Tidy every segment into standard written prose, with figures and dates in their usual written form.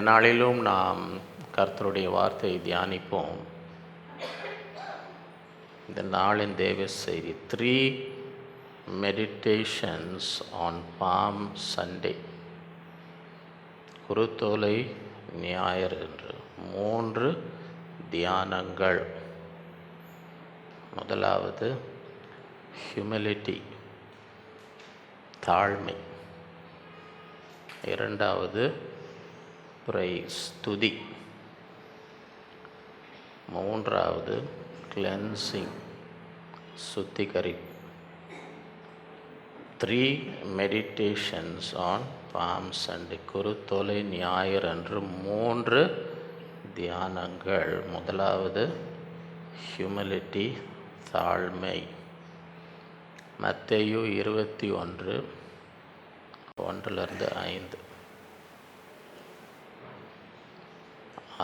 நாளிலும் நாம் கர்த்தருடைய வார்த்தையை தியானிப்போம். இந்த நாளின் தேவ செய்தி 3 மெடிடேஷன்ஸ் ஆன் பாம் சண்டே. குருத்தோலை ஞாயிறு என்று 3 தியானங்கள். முதலாவது ஹியூமிலிட்டி, தாழ்மை. இரண்டாவது பிரைஸ், துதி. மூன்றாவது கிளென்சிங், சுத்திகரிப்பு. 3 மெடிடேஷன்ஸ் ஆன் பாம் சண்டே. குருத்தோலை ஞாயிறு அன்று 3 தியானங்கள். முதலாவது ஹியூமிலிட்டி, தாழ்மை. மத்தேயு 21 1-5.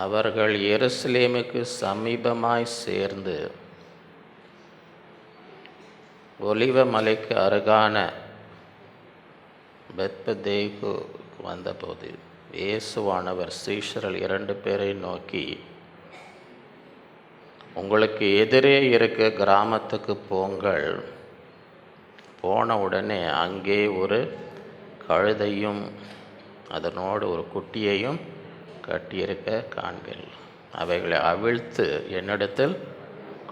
அவர்கள் எருசலேமுக்கு சமீபமாய் சேர்ந்து ஒலிவ மலைக்கு அருகான பெத்பகேக்கு வந்தபோது இயேசுவானவர் சீஷர்கள் 2 பேரை நோக்கி, உங்களுக்கு எதிரே இருக்க கிராமத்துக்கு போங்கள். போன உடனே அங்கே ஒரு கழுதையும் அதனோடு ஒரு குட்டியையும் கட்டியிருக்க காண்பீர்கள். அவைகளை அவிழ்த்து என்னிடத்தில்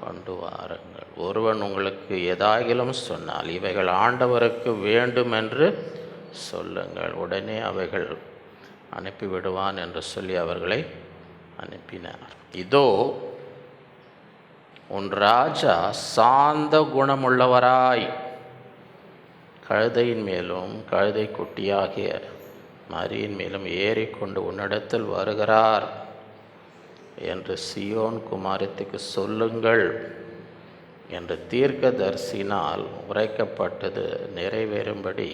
கொண்டு வாருங்கள். ஒருவன் உங்களுக்கு எதாகிலும் சொன்னால் இவைகள் ஆண்டவருக்கு வேண்டும் என்று சொல்லுங்கள், உடனே அவைகள் அனுப்பிவிடுவான் என்று சொல்லி அவர்களை அனுப்பினார். இதோ உன் ராஜா சாந்த குணமுள்ளவராய் கழுதையின் மேலும் கழுதை குட்டியாகிய மரியின் மேலும் ஏறிக்கொண்டு உன்னிடத்தில் வருகிறார் என்று சியோன் குமாரத்திற்கு சொல்லுங்கள் என்று தீர்க்கதரிசியினால் உரைக்கப்பட்டது நிறைவேறும்படி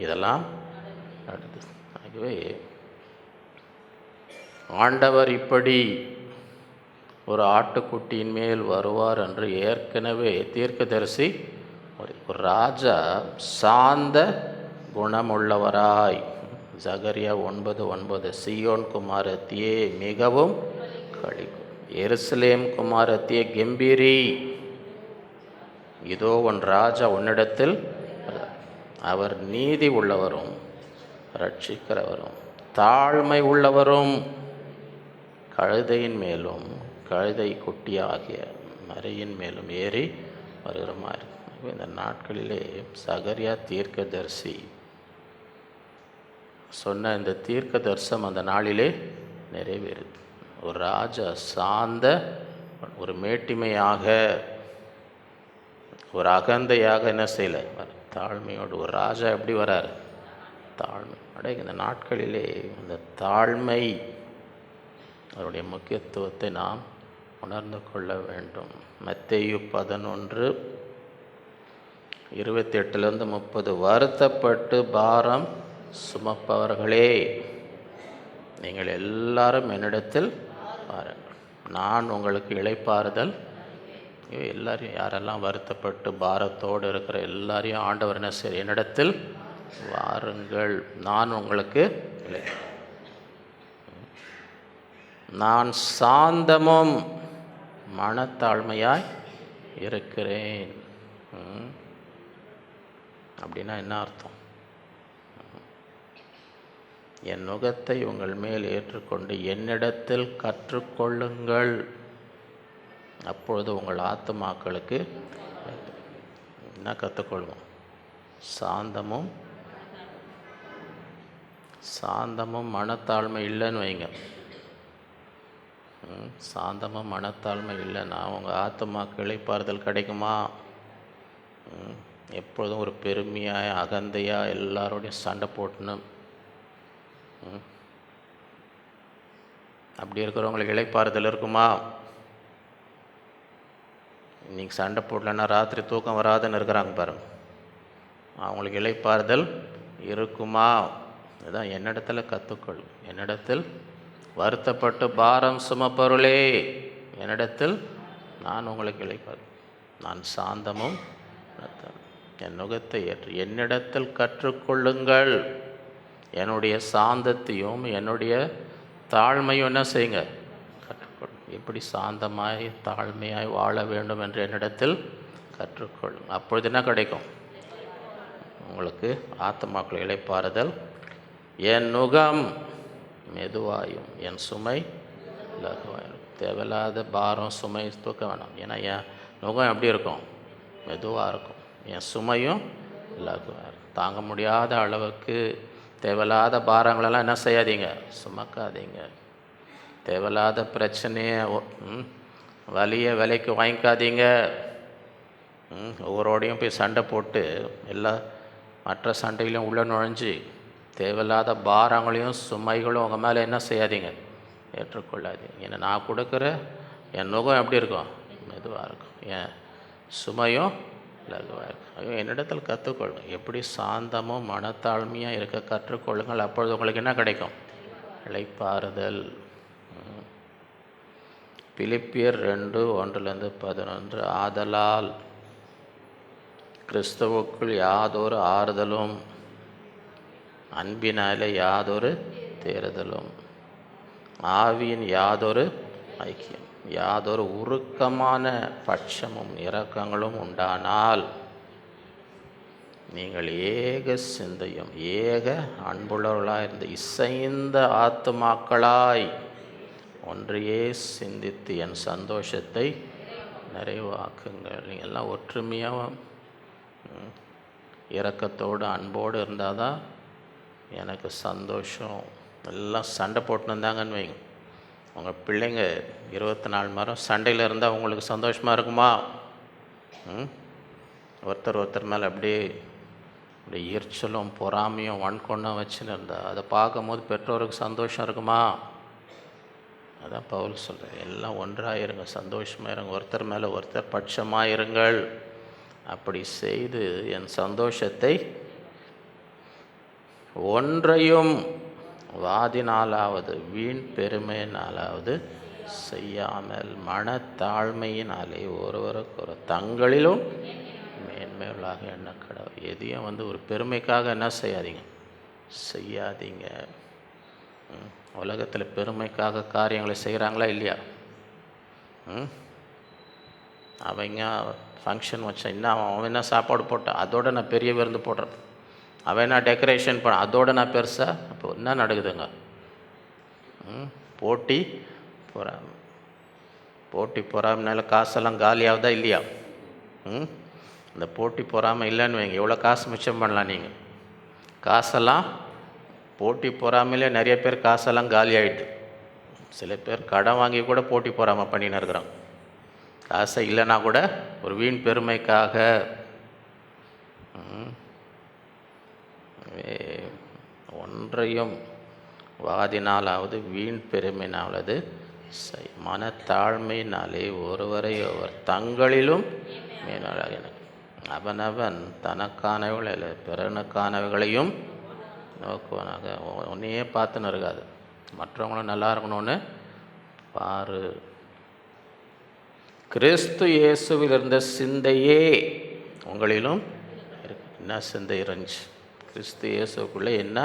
இதெல்லாம் நடந்தது. ஆகவே ஆண்டவர் இப்படி ஒரு ஆட்டுக்குட்டியின் மேல் வருவார் என்று ஏற்கனவே தீர்க்கதரிசி, ஒரு ராஜா சாந்த குணமுள்ளவராய், ஜகரியா 9:9, சியோன் குமாரத்தியே மிகவும் களிக்கும், எருசலேம் குமாரத்தியே கெம்பீரி, இதோ உன் ராஜா உன்னிடத்தில், அவர் நீதி உள்ளவரும் ரட்சிக்கிறவரும் தாழ்மை உள்ளவரும் கழுதையின் மேலும் கழுதை குட்டியாகிய மரியின் மேலும் ஏறி வருகிற மாதிரி. இந்த நாட்களிலே சகரியா தீர்க்கதரிசி சொன்ன இந்த தீர்க்க தரிசனம் அந்த நாளிலே நிறைவேறுது. ஒரு ராஜா சாந்த, ஒரு மேட்டிமையாக, ஒரு அகந்தையாக என்ன செய்யலை, தாழ்மையோடு ஒரு ராஜா எப்படி வரார், தாழ்மை. இந்த நாட்களிலே இந்த தாழ்மை அவருடைய முக்கியத்துவத்தை நாம் உணர்ந்து கொள்ள வேண்டும். மத்தேயு 11:28-30, வருத்தப்பட்டு பாரம் சுமப்பவர்களே நீங்கள் எல்லாரும் என்னிடத்தில் வாருங்கள், நான் உங்களுக்கு இளைப்பாறுதல். எல்லாரையும், யாரெல்லாம் வருத்தப்பட்டு பாரத்தோடு இருக்கிற எல்லாரையும் ஆண்டவர் என்ன செய்ய, என்னிடத்தில் வாருங்கள், நான் உங்களுக்கு இளை, நான் சாந்தமும் மனத்தாழ்மையாய் இருக்கிறேன். அப்படின்னா என்ன அர்த்தம்? என் நுகத்தை உங்கள் மேல் ஏற்றுக்கொண்டு என்னிடத்தில் கற்றுக்கொள்ளுங்கள், அப்பொழுது உங்கள் ஆத்துமாக்களுக்கு என்ன கற்றுக்கொள்வோம்? சாந்தமும் மனத்தாழ்மை இல்லைன்னு வைங்க. சாந்தமும் மனத்தாழ்மை இல்லைன்னா உங்கள் ஆத்துமாக்கு இளைப்பாறுதல் கிடைக்குமா? எப்பொழுதும் ஒரு பெருமையாக அகந்தையாக எல்லாரோடையும் சண்டை போட்டுணும், அப்படி இருக்கிறவங்களுக்கு இளைப்பாறுதல் இருக்குமா? இன்றைக்கி சண்டை போடலன்னா ராத்திரி தூக்கம் வராதுன்னு இருக்கிறாங்க பாருங்க, அவங்களுக்கு இளைப்பாறுதல் இருக்குமா? இதுதான் என்னிடத்தில் கற்றுக்கொள், என்னிடத்தில் வருத்தப்பட்டு பாரம் சுமப்பொருளே என்னிடத்தில் நான் உங்களுக்கு இளைப்பாறு, நான் சாந்தமும் என் நுகத்தை ஏற்று என்னிடத்தில் கற்றுக்கொள்ளுங்கள், என்னுடைய சாந்தத்தையும் என்னுடைய தாழ்மையும் என்ன செய்யுங்க, கற்றுக்கொள். எப்படி சாந்தமாய் தாழ்மையாய் வாழ வேண்டும் என்று என்னிடத்தில் கற்றுக்கொள்ளும். அப்பொழுது என்ன கிடைக்கும் உங்களுக்கு? ஆத்துமாக்கள் இளைப்பாறுதல். என் நுகம் மெதுவாயும் என் சுமை லகுவாயும். தேவையில்லாத பாரம் சுமை தூக்க வேணாம். ஏன்னா என் நுகம் எப்படி இருக்கும்? மெதுவாக இருக்கும். என் சுமையும் லகுவாக இருக்கும். தாங்க முடியாத அளவுக்கு தேவையில்லாத பாரங்களெல்லாம் என்ன செய்யாதீங்க, சுமக்காதீங்க. தேவையில்லாத பிரச்சனையை வலியை விலைக்கு வாங்கிக்காதீங்க. ஒவ்வொருடையும் போய் சண்டை போட்டு எல்லா மற்ற சண்டையிலையும் உள்ளே நுழைஞ்சி தேவையில்லாத பாரங்களையும் சுமைகளும் உங்கள் மேலே என்ன செய்யாதீங்க, ஏற்றுக்கொள்ளாதீங்க. ஏன்னா நான் கொடுக்குற என் நுகம் எப்படி இருக்கும்? மெதுவாக இருக்கும். என் சுமையும் லகுவாக இருக்கும். ஐயோ, என்னிடத்தில் கற்றுக்கொள்ளுங்க. எப்படி சாந்தமும் மனத்தாழ்மையாக இருக்க கற்றுக்கொள்ளுங்கள். அப்பொழுது உங்களுக்கு என்ன கிடைக்கும்? இளைப்பாறுதல். பிலிப்பியர் 2:1-11. ஆதலால் கிறிஸ்துவுக்குள் யாதொரு ஆறுதலும் அன்பினாலே யாதொரு தேறுதலும் ஆவியின் யாதொரு ஐக்கியம் யாதொரு உருக்கமான பட்சமும் இரக்கங்களும் உண்டானால் நீங்கள் ஏக சிந்தையும் ஏக அன்புள்ளவர்களாய் இருந்து இசைந்த ஆத்துமாக்களாய் ஒன்றையே சிந்தித்து என் சந்தோஷத்தை நிறைவாக்குங்கள். நீங்கள் எல்லாம் ஒற்றுமையாக இரக்கத்தோடு அன்போடு இருந்தால் தான் எனக்கு சந்தோஷம். எல்லாம் சண்டை போட்டுன்னு இருந்தாங்கன்னு வைங்க, உங்கள் பிள்ளைங்க 24 மணி நேரம் சண்டையில் இருந்தால் உங்களுக்கு சந்தோஷமாக இருக்குமா? ஒருத்தர் மேலே அப்படியே ஈர்ச்சலும் பொறாமையும் வன்கொண்டம் வச்சுன்னு இருந்தால் அதை பார்க்கும்போது பெற்றோருக்கு சந்தோஷம் இருக்குமா? அதான் பவுல் சொல்கிறார், எல்லாம் ஒன்றாக இருங்க, சந்தோஷமாக இருங்க, ஒருத்தர் மேலே ஒருத்தர் பட்சமாக இருங்கள். அப்படி செய்து என் சந்தோஷத்தை ஒன்றையும் வாதினாலாவது வீண் பெருமையினாலாவது செய்யாமல் மனத்தாழ்மையினாலே ஒருவருக்கு தங்களிலும் மேன்மையுள்ளாக எண்ண கடவுள். எதையும் ஒரு பெருமைக்காக என்ன செய்யாதீங்க. உலகத்தில் பெருமைக்காக காரியங்களை செய்கிறாங்களா இல்லையா? அவங்க ஃபங்க்ஷன் வச்சேன், இன்னும் அவன் என்ன சாப்பாடு போட்டான், அதோடு நான் பெரிய விருந்து போடுறேன். அவன் என்ன டெக்கரேஷன் பண்ண, அதோடு நான் பெருசாக. அப்போ என்ன நடக்குதுங்க? போட்டி பொறாமைனால காசெல்லாம் காலியாகுதா இல்லையா? இந்த போட்டி பொறாமை இல்லைன்னு வைங்க, எவ்வளோ காசு மிச்சம் பண்ணலாம் நீங்கள். காசெல்லாம் போட்டி பொறாமையிலே நிறைய பேர் காசெல்லாம் காலி ஆகிடுது. சில பேர் கடன் வாங்கி கூட போட்டி பொறாமை பண்ணின்னு இருக்கிறாங்க. காசை இல்லைன்னா கூட ஒரு வீண் பெருமைக்காக. ஒன்றையும் வாதினாலாவது வீண் பெருமைனாவது மனத்தாழ்மையினாலே ஒருவரை ஒருவர் தங்களிலும் மேலாக அவனவன் தனக்கானவைகள் பிறனுக்கானவைகளையும் நோக்குவனாக. ஒன்றையே பார்த்துன்னு இருக்காது, மற்றவங்களும் நல்லா இருக்கணும்னு பாரு. கிறிஸ்து இயேசுவில் இருந்த சிந்தையே உங்களிலும் என்ன சிந்தை இருந்துச்சு? கிறிஸ்து இயேசுக்குள்ளே என்ன?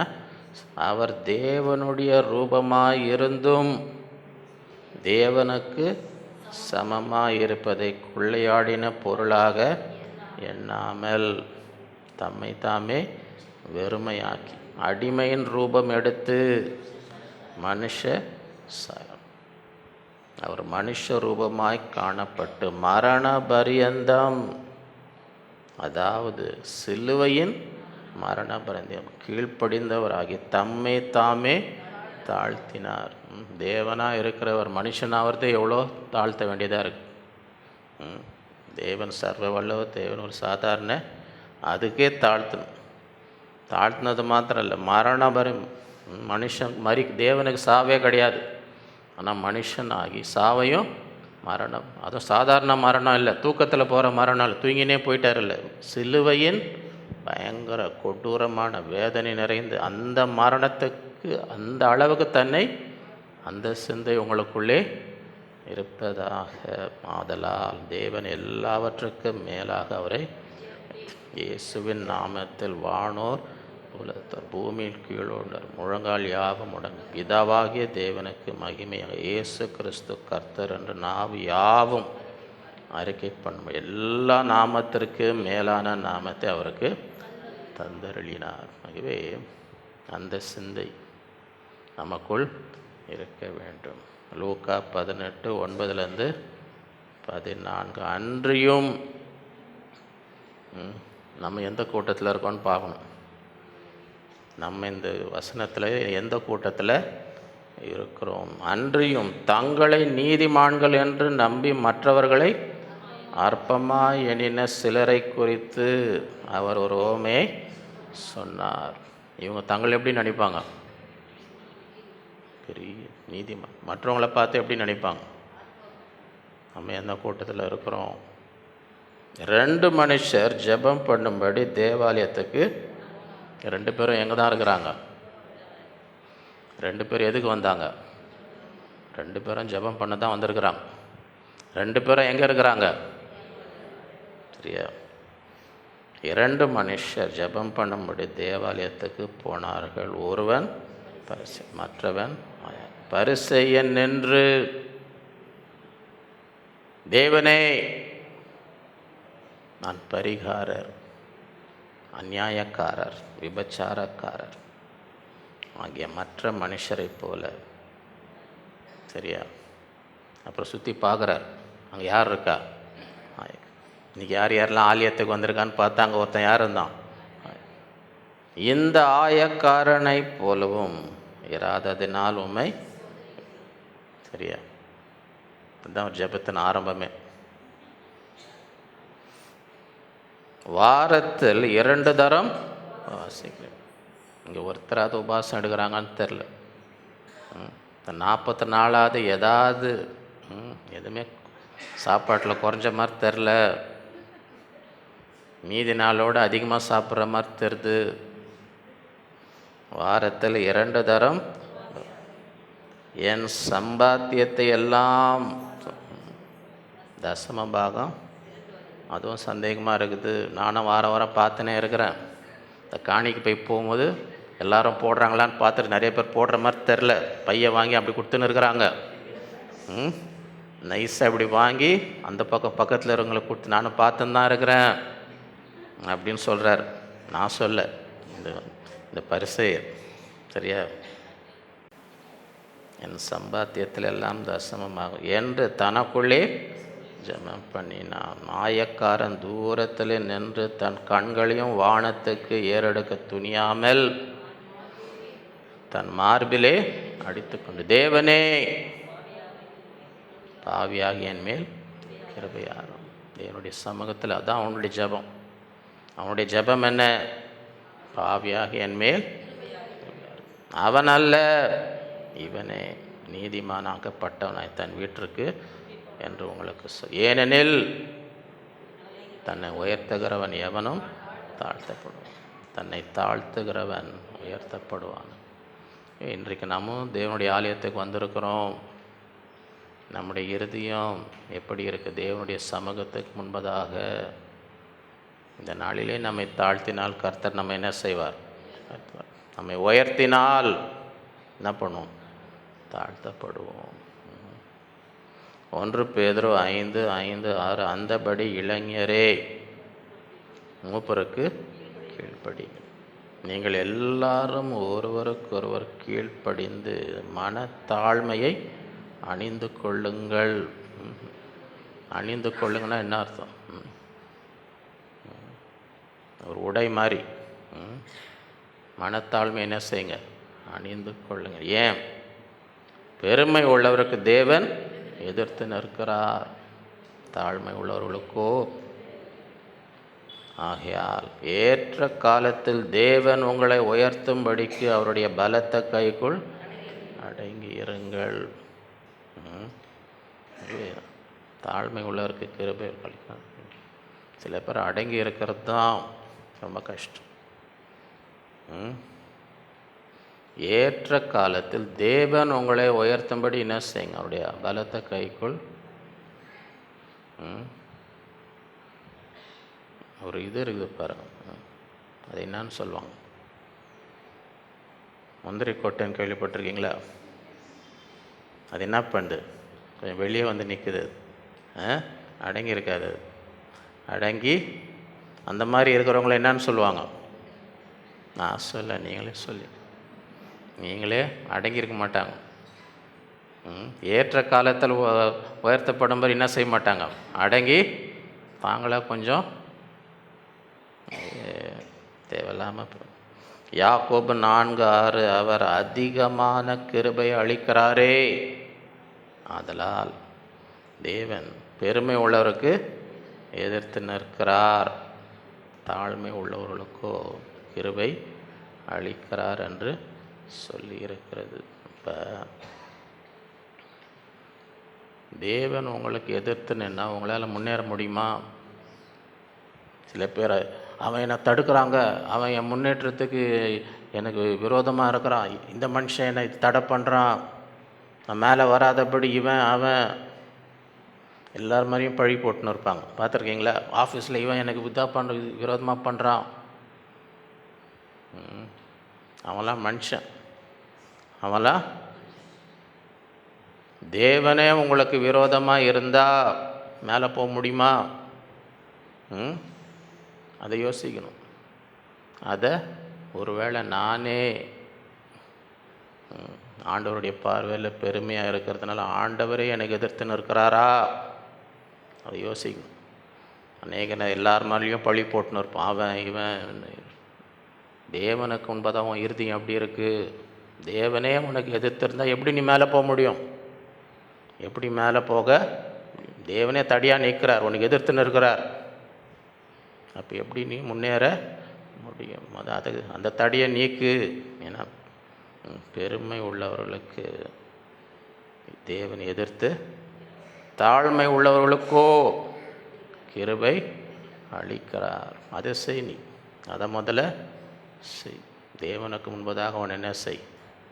அவர் தேவனுடைய ரூபமாய் இருந்தும் தேவனுக்கு சமமாய் இருப்பதை கொள்ளையாடின பொருளாக எண்ணாமல் தம்மை தாமே வெறுமையாக்கி அடிமையின் ரூபம் எடுத்து அவர் மனுஷ ரூபமாய் காணப்பட்டு மரண பரியந்தம், அதாவது சிலுவையின் மரண பரியந்தம் கீழ்ப்படிந்தவராகி தம்மை தாமே தாழ்த்தினார். தேவனாக இருக்கிறவர் மனுஷனாகிறது எவ்வளோ தாழ்த்த வேண்டியதாக இருக்குது. தேவன் சர்வ வல்லவர், தேவன் ஒரு சாதாரண அதுக்கே தாழ்த்தினது மாத்திரம் இல்லை, மரண பரியம். மனுஷன் தேவனுக்கு சாவே கிடையாது, ஆனால் மனுஷன் ஆகி சாவையும் மரணம், அதுவும் சாதாரண மரணம் இல்லை, தூக்கத்தில் போகிற மரணம் இல்லை, தூங்கினே போயிட்டார் இல்லை, சிலுவையின் பயங்கர கொடூரமான வேதனை நிறைந்து அந்த மரணத்துக்கு அந்த அளவுக்கு தன்னை அந்த சிந்தை உங்களுக்குள்ளே இருப்பதாக. ஆதலால் தேவன் எல்லாவற்றுக்கும் மேலாக அவரை இயேசுவின் நாமத்தில் வானோர் உலகத்தார் பூமியில் கீழோண்டர் முழங்கால் யாவும் முடங்கும். பிதாவாகிய தேவனுக்கு மகிமையாக இயேசு கிறிஸ்து கர்த்தர் என்று நாவு யாவும் அறிக்கை பண்ணும். எல்லா நாமத்திற்கு மேலான நாமத்தை அவருக்கு தந்தருளினார். ஆகவே அந்த சிந்தை நமக்குள் இருக்க வேண்டும். லூக்கா 18:9-14. அன்றியும் நம்ம எந்த கூட்டத்தில் இருக்கோன்னு பார்க்கணும். நம்ம இந்த வசனத்தில் எந்த கூட்டத்தில் இருக்கிறோம்? அன்றியும் தங்களை நீதிமான்கள் என்று நம்பி மற்றவர்களை அற்பமாய் எண்ணின சிலரை குறித்து அவர் ஒரு ஓமையை சொன்னார். இவங்க தங்களை எப்படி நினைப்பாங்க? பெரிய நீதிமான். மற்றவங்களை பார்த்து எப்படி நினைப்பாங்க? நம்ம எந்த கூட்டத்தில் இருக்கிறோம்? 2 மனுஷர் ஜெபம் பண்ணும்படி தேவாலயத்துக்கு 2 பேரும் எங்கே தான் இருக்கிறாங்க? 2 பேரும் எதுக்கு வந்தாங்க? 2 பேரும் ஜெபம் பண்ண தான் வந்திருக்கிறாங்க. 2 பேரும் எங்கே இருக்கிறாங்க? சரியா? 2 மனுஷர் ஜெபம் பண்ணும்படி தேவாலயத்துக்கு போனார்கள். ஒருவன் பரிசேயன், மற்றவன் பரிசேயன் நின்று, தேவனே, நான் பரிகாரர், அநியாயக்காரர், விபச்சாரக்காரர் ஆகிய மற்ற மனுஷரை போல. சரியா? அப்புறம் சுற்றி பார்க்குறார், அங்கே யார் இருக்கா? இன்றைக்கி யாரெல்லாம் ஆலயத்துக்கு வந்திருக்கான்னு பார்த்தா அங்கே ஒருத்தன் யார் இருந்தான்? இந்த ஆயக்காரனை போலவும் இராததினால் உம்மை. சரியா? அதுதான் ஒரு ஜெபத்தின் ஆரம்பமே. வாரத்தில் 2 தரம் வாசிக்கிறேன். இங்கே ஒருத்தராவது உபாசம் எடுக்கிறாங்கன்னு தெரில. இந்த 44வது ஏதாவது எதுவுமே சாப்பாட்டில் குறைஞ்ச மாதிரி தெரில, மீதி நாளோடு அதிகமாக சாப்பிட்ற மாதிரி தெரியுது. வாரத்தில் 2 தரம் என் சம்பாத்தியத்தை எல்லாம், தசம பாகம், அதுவும் சந்தேகமாக இருக்குது. நானும் வாரம் பார்த்துனே இருக்கிறேன். இந்த காணிக்கு போய் போகும்போது எல்லாரும் போடுறாங்களான்னு பார்த்துட்டு நிறைய பேர் போடுற மாதிரி தெரில. பையை வாங்கி அப்படி கொடுத்துன்னு இருக்கிறாங்க. நைஸாக இப்படி வாங்கி அந்த பக்கத்தில் இருக்கிறவங்களுக்கு கொடுத்து நானும் பார்த்துன்னு தான் இருக்கிறேன் அப்படின்னு சொல்கிறார். நான் சொல்ல, இந்த பரிசேயர். சரியா? என் சம்பாத்தியத்தில் எல்லாம் தசமமாகும் என்று தனக்குள்ளே ஜெபம் பண்ணினான். ஆயக்காரன் தூரத்தில் நின்று தன் கண்களையும் வானத்துக்கு ஏறெடுக்க துணியாமல் தன் மார்பிலே அடித்துக்கொண்டு, தேவனே, பாவியாகி என் மேல் கிருபையாரும். தேவனுடைய சமூகத்தில் அதான் அவனுடைய ஜெபம். அவனுடைய ஜெபம் என்ன? பாவியாகி என் மேல். அவன் அல்ல, இவனே நீதிமானாக்கப்பட்டவனாய் தன் வீட்டிற்கு என்று உங்களுக்கு ஏனெனில் தன்னை உயர்த்துகிறவன் எவனும் தாழ்த்தப்படுவான், தன்னை தாழ்த்துகிறவன் உயர்த்தப்படுவான். இன்றைக்கு நாமும் தேவனுடைய ஆலயத்துக்கு வந்திருக்கிறோம். நம்முடைய இருதயம் எப்படி இருக்குது? தேவனுடைய சமூகத்துக்கு முன்பதாக இந்த நாளிலே நம்மை தாழ்த்தினால் கர்த்தர் நம்ம என்ன செய்வார்? நம்மை உயர்த்தினால் என்ன பண்ணுவோம்? தாழ்த்தப்படுவோம். 1 பேதுரு 5:5-6. அந்தபடி இளைஞரே, மூப்பருக்கு கீழ்ப்படிங்க. நீங்கள் எல்லாரும் ஒருவருக்கொருவர் கீழ்ப்படிந்து மனத்தாழ்மையை அணிந்து கொள்ளுங்கள். அணிந்து கொள்ளுங்கன்னா என்ன அர்த்தம்? ஒரு உடை மாதிரி. மனத்தாழ்மை என்ன செய்யுங்க? அணிந்து கொள்ளுங்கள். ஏன்? பெருமை உள்ளவருக்கு தேவன் எதிர்த்து நிற்கிறார், தாழ்மை உள்ளவர்களுக்கோ. ஆகையால் ஏற்ற காலத்தில் தேவன் உங்களை உயர்த்தும்படிக்கு அவருடைய பலத்த கைக்குள் அடங்கி இருங்கள். தாழ்மை உள்ளவருக்கு கிருபை கழிக்க. சில பேர் அடங்கி இருக்கிறது தான் ரொம்ப கஷ்டம். ஏற்ற காலத்தில் தேவன் உங்களை உயர்த்தும்படி என்ன செய்யுங்க? அவருடைய பலத்த கைக்குள். ஒரு இது இருக்குது பாருங்க, அது என்னன்னு சொல்லுவாங்க? முந்திரி கொட்டைன்னு கேள்விப்பட்டிருக்கீங்களா? அது என்ன பண்ணுது? கொஞ்சம் வெளியே வந்து நிற்குது. அடங்கி இருக்காது. அடங்கி அந்த மாதிரி இருக்கிறவங்கள என்னன்னு சொல்லுவாங்க? நான் சொல்ல, நீங்களே சொல்லி. நீங்களே அடங்கியிருக்க மாட்டாங்க. ஏற்ற காலத்தில் உயர்த்தப்படும் போது என்ன செய்ய மாட்டாங்க? அடங்கி தாங்களாக கொஞ்சம் தேவையில்லாமல். யாக்கோபு 4:6 அவர் அதிகமான கிருபை அளிக்கிறாரே, ஆதலால் தேவன் பெருமை உள்ளவருக்கு எதிர்த்து நிற்கிறார், தாழ்மை உள்ளவர்களுக்கோ கிருபை அளிக்கிறார் என்று சொல்லி இருக்கிறது. இப்போ தேவன் உங்களுக்கு எதிர்த்து நின்னா உங்களால் முன்னேற முடியுமா? சில பேர் அவன் என்னை தடுக்கிறாங்க, அவன் என் முன்னேற்றத்துக்கு எனக்கு விரோதமாக இருக்கிறான், இந்த மனுஷன் என்னை தடை பண்ணுறான், நான் மேலே வராதபடி இவன் அவன் எல்லார் மாதிரியும் பழி போட்டுன்னு இருப்பாங்க. பார்த்துருக்கீங்களா? ஆஃபீஸில் இவன் எனக்கு விரோதமாக பண்ணுறான். அவன்லாம் மனுஷன். அவன்லாம் தேவனே உங்களுக்கு விரோதமாக இருந்தால் மேலே போக முடியுமா? அதை யோசிக்கணும். அதை ஒருவேளை நானே ஆண்டவருடைய பார்வையில் பெருமையாக இருக்கிறதுனால ஆண்டவரே எனக்கு எதிர்த்து நிற்கிறாரா? அதை யோசிக்கணும். அநேக எல்லார் மேலேயும் பழி போட்டுன்னு இருப்பான், அவன் இவன். தேவனுக்கு முன்பதாக அவன் இறுதியும் அப்படி இருக்குது. தேவனே உனக்கு எதிர்த்திருந்தால் எப்படி நீ மேலே போக முடியும்? எப்படி மேலே போக? தேவனே தடியாக நிற்கிறார், உனக்கு எதிர்த்து நிற்கிறார். அப்போ எப்படி நீ முன்னேற முடியும்? அது அந்த தடியை நீக்கு. ஏன்னா பெருமை உள்ளவர்களுக்கு தேவன் எதிர்த்து, தாழ்மை உள்ளவர்களுக்கோ கிருபை அளிக்கிறார். அதை செய். நீ அதை முதல்ல செய். தேவனுக்கு முன்பதாக அவன் என்ன செய்?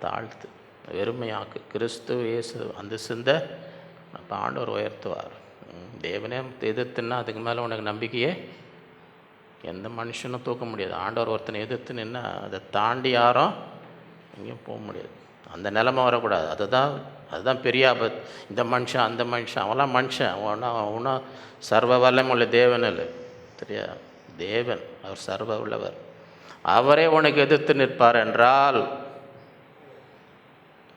தாழ்த்து, வெறுமையாக்கு. கிறிஸ்து இயேசு அந்த சிந்தை அப்போ ஆண்டவர் உயர்த்துவார். தேவனே எதிர்த்துன்னா அதுக்கு மேலே உனக்கு நம்பிக்கையே எந்த மனுஷனும் தூக்க முடியாது. ஆண்டவர் ஒருத்தனை எதிர்த்து நின்னா அதை தாண்டி யாரும் எங்கேயும் போக முடியாது. அந்த நிலைமை வரக்கூடாது. அதுதான் பெரிய ஆபத்து. இந்த மனுஷன் அந்த மனுஷன், அவன்லாம் மனுஷன், அவனா சர்வ வல்லமுள்ள தேவன் இல்லை, சரியா? தேவன் அவர் சர்வ உள்ளவர். அவரே உனக்கு எதிர்த்து நிற்பார் என்றால்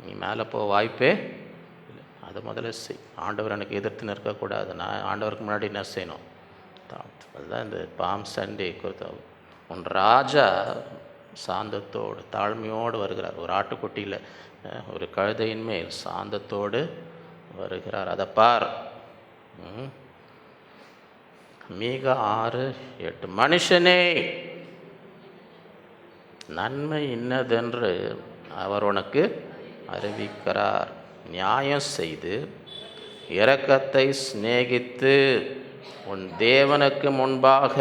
நீ மேலே போக வாய்ப்பே இல்லை. அதை முதல்ல செய். ஆண்டவர் எனக்கு எதிர்த்து நிற்கக்கூடாது. நான் ஆண்டவருக்கு முன்னாடி என்ன செய்யணும்? அதுதான் இந்த பாம் சண்டே குறித்த. உன் ராஜா சாந்தத்தோடு தாழ்மையோடு வருகிறார். ஒரு ஆட்டுக்குட்டியில் ஒரு கழுதையின் மேல் சாந்தத்தோடு வருகிறார். அதை பார். மீகா 6:8 மனுஷனே, நன்மை இன்னதென்று அவர் உனக்கு அறிவிக்கிறார். நியாயம் செய்து இரக்கத்தை சிநேகித்து உன் தேவனுக்கு முன்பாக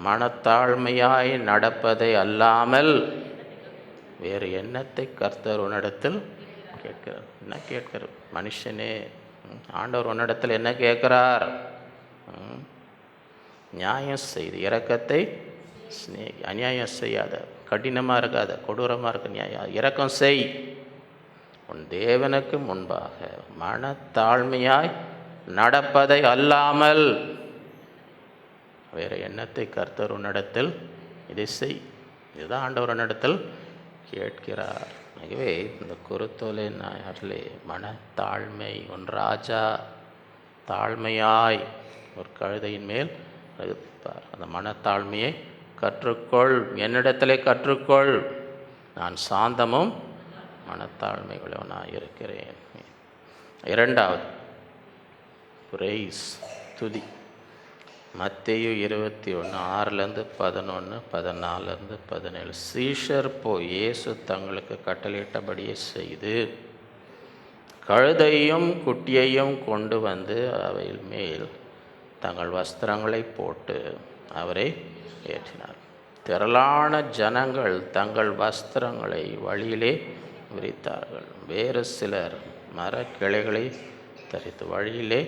மனத்தாழ்மையாய் நடப்பதை அல்லாமல் வேறு எண்ணத்தை கர்த்தர் உன்னிடத்தில் கேட்கிறார். என்ன கேட்கிறார்? மனுஷனே, ஆண்டவர் உன்னிடத்தில் என்ன கேட்கிறார்? நியாயம் செய்து இரக்கத்தை அநியாயம் செய்யாத, கடினமாக இருக்காத, கொடூரமாக இருக்க நியாயம் இரக்கம் செய். உன் தேவனுக்கு முன்பாக மனத்தாழ்மையாய் நடப்பதை அல்லாமல் வேறு எண்ணத்தை கர்த்தர் உன்னிடத்தில் இதை செய். இதுதான் ஆண்டவர் உன்னிடத்தில் கேட்கிறார். ஆகவே இந்த குருத்தோலை நாயாரிலே மனத்தாழ்மை, உன் ராஜா தாழ்மையாய் ஒரு கழுதையின் மேல் இருப்பார். அந்த மனத்தாழ்மையை கற்றுக்கொள், என்னிடத்திலே கற்றுக்கொள், நான் சாந்தமும் மனத்தாழ்மை உள்ளவனாக இருக்கிறேன். இரண்டாவது பிரைஸ், துதி. மத்தேயு 21:6 11 14 17 சீஷர் போய் இயேசு தங்களுக்கு கட்டளையிட்டபடியே செய்து கழுதையும் குட்டியையும் கொண்டு வந்து அவையில் மேல் தங்கள் வஸ்திரங்களை போட்டு அவரை ஏற்றினார். திரளான ஜனங்கள் தங்கள் வஸ்திரங்களை வழியிலே விரித்தார்கள். வேறு சிலர் மரக்கிளைகளை தரித்து வழியிலே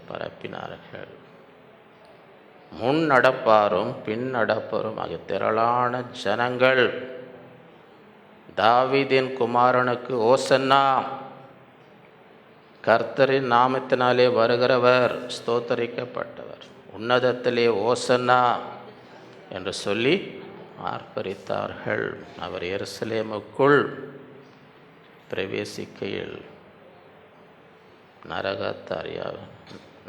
பரப்பினார்கள். முன் நடப்பாரும் பின் நடப்பாரும் ஆகிய திரளான ஜனங்கள் தாவீதின் குமாரனுக்கு ஓசன்னா, கர்த்தரின் நாமத்தினாலே வருகிறவர் ஸ்தோத்தரிக்கப்பட்டவர், உன்னதத்திலே ஓசன்னா என்று சொல்லி ஆர்ப்பரித்தார்கள். அவர் எருசலேமுக்குள் பிரவேசிக்கையில்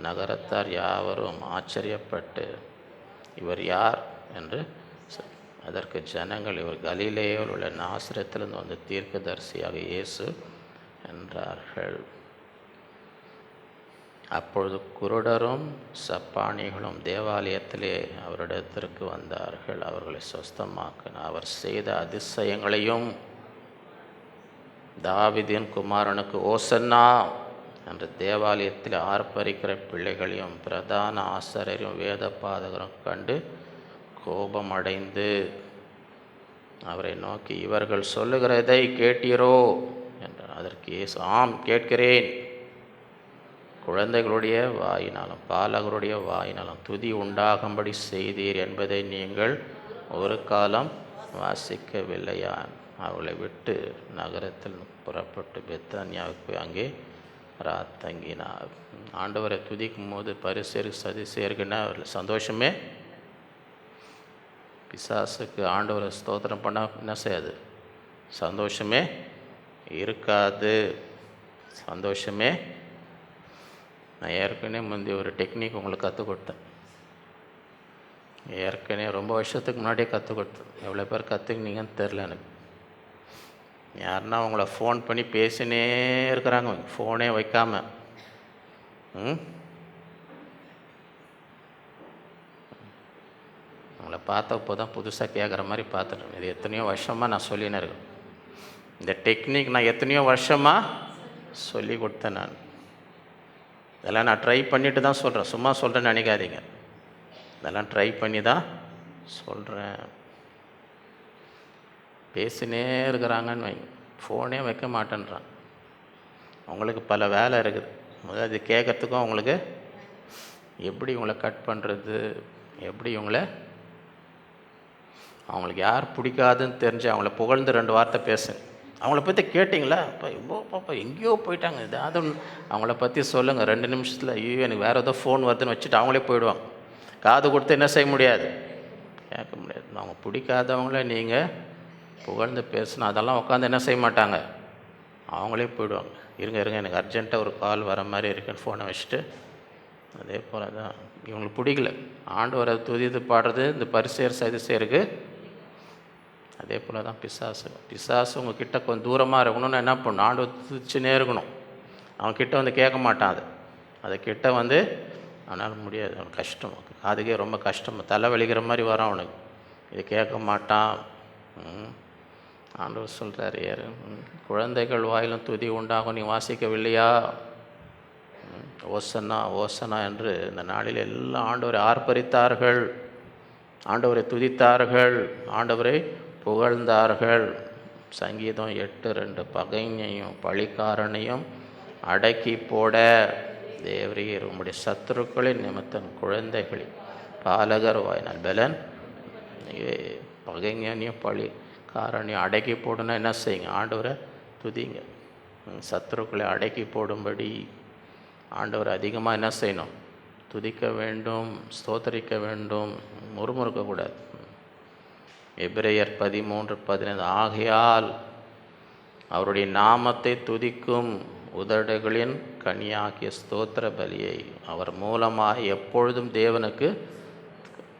நகரத்தார் யாவரும் ஆச்சரியப்பட்டு, இவர் யார் என்று அதற்கு ஜனங்கள், இவர் கலிலேயில் உள்ள நாசரேத்திலிருந்து வந்த தீர்க்கதரிசியாக இயேசு என்றார்கள். அப்பொழுது குருடரும் சப்பானிகளும் தேவாலயத்திலே அவரிடத்திற்கு வந்தார்கள். அவர்களை சொஸ்தமாக்கினார். அவர் செய்த அதிசயங்களையும், தாவீதின் குமாரனுக்கு ஓசன்னா என்று தேவாலயத்தில் ஆர்ப்பரிக்கிற பிள்ளைகளையும் பிரதான ஆசாரியரும் வேத பாதகரும் கண்டு கோபமடைந்து அவரை நோக்கி, இவர்கள் சொல்லுகிறதை கேட்டீரோ என்றார். அதற்கு இயேசு, ஆம் கேட்கிறேன். குழந்தைகளுடைய வாயினாலும் பாலகருடைய வாயினாலும் துதி உண்டாகும்படி செய்தீர் என்பதை நீங்கள் ஒரு காலம் வாசிக்கவில்லையா? அவளை விட்டு நகரத்தில் புறப்பட்டு பெத்தானியாவுக்கு அங்கே தங்கினார். ஆண்டவரை துதிக்கும் போது பரிசேர் சதுசேர்க்குன்னா சந்தோஷமே. பிசாசுக்கு ஆண்டவரை ஸ்தோத்திரம் பண்ணால் என்ன செய்யாது? சந்தோஷமே இருக்காது. சந்தோஷமே. நான் ஏற்கனவே முந்தைய ஒரு டெக்னிக் உங்களுக்கு கற்றுக் கொடுத்தேன். ஏற்கனவே ரொம்ப வருஷத்துக்கு முன்னாடியே கற்றுக் கொடுத்தேன். எவ்வளோ பேர் கற்றுக்கினீங்கன்னு தெரில எனக்கு. யாருன்னா அவங்கள ஃபோன் பண்ணி பேசினே இருக்கிறாங்க, ஃபோனே வைக்காம. அவங்கள பார்த்த இப்போ தான் புதுசாக கேட்குற மாதிரி பார்த்துட்டேன். இது எத்தனையோ வருஷமாக நான் சொல்லினே இருக்கேன். இந்த டெக்னிக் நான் எத்தனையோ வருஷமாக சொல்லி கொடுத்தேன். நான் இதெல்லாம் நான் ட்ரை பண்ணிட்டு தான் சொல்கிறேன், சும்மா சொல்கிறேன்னு நினைக்காதீங்க. இதெல்லாம் ட்ரை பண்ணி தான் சொல்கிறேன். பேசினே இருக்கிறாங்கன்னு வைங்க, ஃபோனே வைக்க மாட்டேன்றான். அவங்களுக்கு பல வேலை இருக்குது. முதல்ல அது கேட்குறதுக்கும் அவங்களுக்கு எப்படி இவங்களை கட் பண்ணுறது, எப்படி அவங்களுக்கு யார் பிடிக்காதுன்னு தெரிஞ்சு அவங்கள புகழ்ந்து 2 வார்த்தை பேசுங்க. அவங்கள பற்றி கேட்டிங்களா, இப்போ இவ்வளோ பாப்பா எங்கேயோ போயிட்டாங்க, ஏதாவது அவங்கள பற்றி சொல்லுங்கள். 2 நிமிஷத்தில் ஐயோ எனக்கு வேறு ஏதோ ஃபோன் வருதுன்னு வச்சுட்டு அவங்களே போயிடுவாங்க. காது கொடுத்து என்ன செய்ய முடியாது, கேட்க முடியாது. அவங்க பிடிக்காதவங்கள நீங்கள் புகழ்ந்து பேசுனா அதெல்லாம் உட்காந்து என்ன செய்ய மாட்டாங்க, அவங்களே போயிடுவாங்க. இருங்க எனக்கு அர்ஜென்ட்டாக ஒரு கால் வர மாதிரி இருக்குன்னு ஃபோனை வச்சுட்டு. அதே போல் தான் இவங்களுக்கு பிடிக்கல ஆண்டவரை துதித்து பாடுறது இந்த பரிசேர் சதுசேருக்கு. அதே போல் தான் பிசாசு உங்ககிட்ட கொஞ்சம் தூரமாக இருக்கணும்னு என்ன பண்ணணும், ஆண்டவர் துதிச்சுனே இருக்கணும். அவன் கிட்ட வந்து கேட்க மாட்டான். அதை கிட்ட வந்து அவனால் முடியாது, அவனுக்கு கஷ்டம், அதுக்கே ரொம்ப கஷ்டம், தலை வலிக்கிற மாதிரி வரும் அவனுக்கு. இது கேட்க மாட்டான். ஆண்டவர் சொல்கிறார், குழந்தைகள் வாயிலும் துதி உண்டாகும், நீ வாசிக்கவில்லையா? ஓசன்னா ஓசன்னா என்று இந்த நாளில் எல்லாம் ஆண்டவரை ஆர்ப்பரித்தார்கள், ஆண்டவரை துதித்தார்கள், ஆண்டவரை புகழ்ந்தார்கள். சங்கீதம் 8:2 பகைஞையும் பழிக்காரனையும் அடக்கி போட தேவரீர் உம்முடைய சத்துருக்களின் நிமித்தம் குழந்தைகளின் பாலகர் வாயினால் பலன். பகைஞனையும் பழிக்காரனையும் அடக்கி போடுனா என்ன செய்யுங்க, ஆண்டவரை துதிங்க. சத்துருக்களை அடக்கி போடும்படி ஆண்டவர் அதிகமாக என்ன செய்யணும், துதிக்க வேண்டும், ஸ்தோத்தரிக்க வேண்டும், முறுமுறுக்கக்கூடாது. எபிரேயர் 13:15 ஆகையால் அவருடைய நாமத்தை துதிக்கும் உதடுகளின் கனியாகிய ஸ்தோத்திர பலியை அவர் மூலமாக எப்பொழுதும் தேவனுக்கு,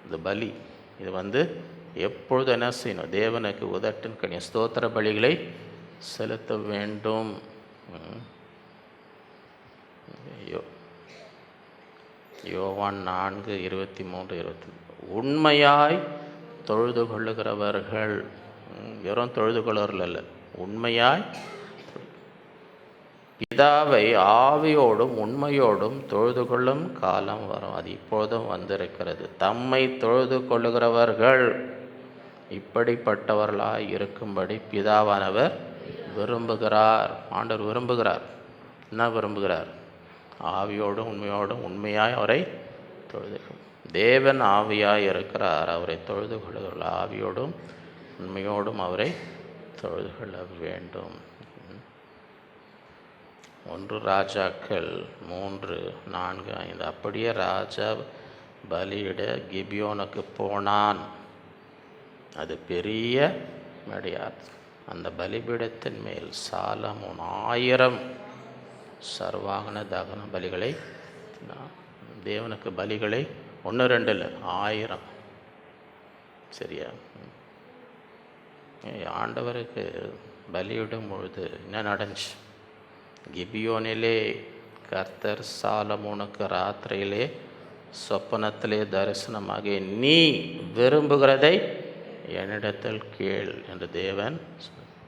இந்த பலி இது எப்பொழுதும் என்ன செய்யணும், தேவனுக்கு உதட்டின் கனிய ஸ்தோத்திர பலிகளை செலுத்த வேண்டும். யோவான் 4:23-24 உண்மையாய் தொழுது கொள்ளுகிறவர்கள், வெறும் தொழுது கொள்ளுவர்கள் அல்ல, உண்மையாய் பிதாவை ஆவியோடும் உண்மையோடும் தொழுது கொள்ளும் காலம் வரும், அது இப்பொழுதும் வந்திருக்கிறது. தம்மை தொழுது கொள்ளுகிறவர்கள் இப்படிப்பட்டவர்களாய் இருக்கும்படி பிதாவானவர் விரும்புகிறார். ஆண்டவர் விரும்புகிறார். என்ன விரும்புகிறார்? ஆவியோடும் உண்மையோடும் உண்மையாய் அவரை தொழுது. தேவன் ஆவியாய் இருக்கிறார், அவரை தொழுது கொள்ளுகிறார். ஆவியோடும் உண்மையோடும் அவரை தொழுது கொள்ள வேண்டும். 1 ராஜாக்கள் 3:4-5. அப்படியே ராஜா பலியிட கிபியோனுக்கு போனான். அது பெரிய மேடையார். அந்த பலிபீடத்தின் மேல் சாலமோன் 1000 சர்வாகன தகன பலிகளை தேவனுக்கு பலிகளை 1 2 இல்லை 1000. சரியா? ஆண்டவருக்கு பலியிடும் பொழுது என்ன நடந்துச்சு? கிபியோனிலே கர்த்தர் சாலமோனுக்கு ராத்திரியிலே சொப்பனத்திலே தரிசனமாக நீ விரும்புகிறதை என்னிடத்தில் கேள் என்று தேவன்.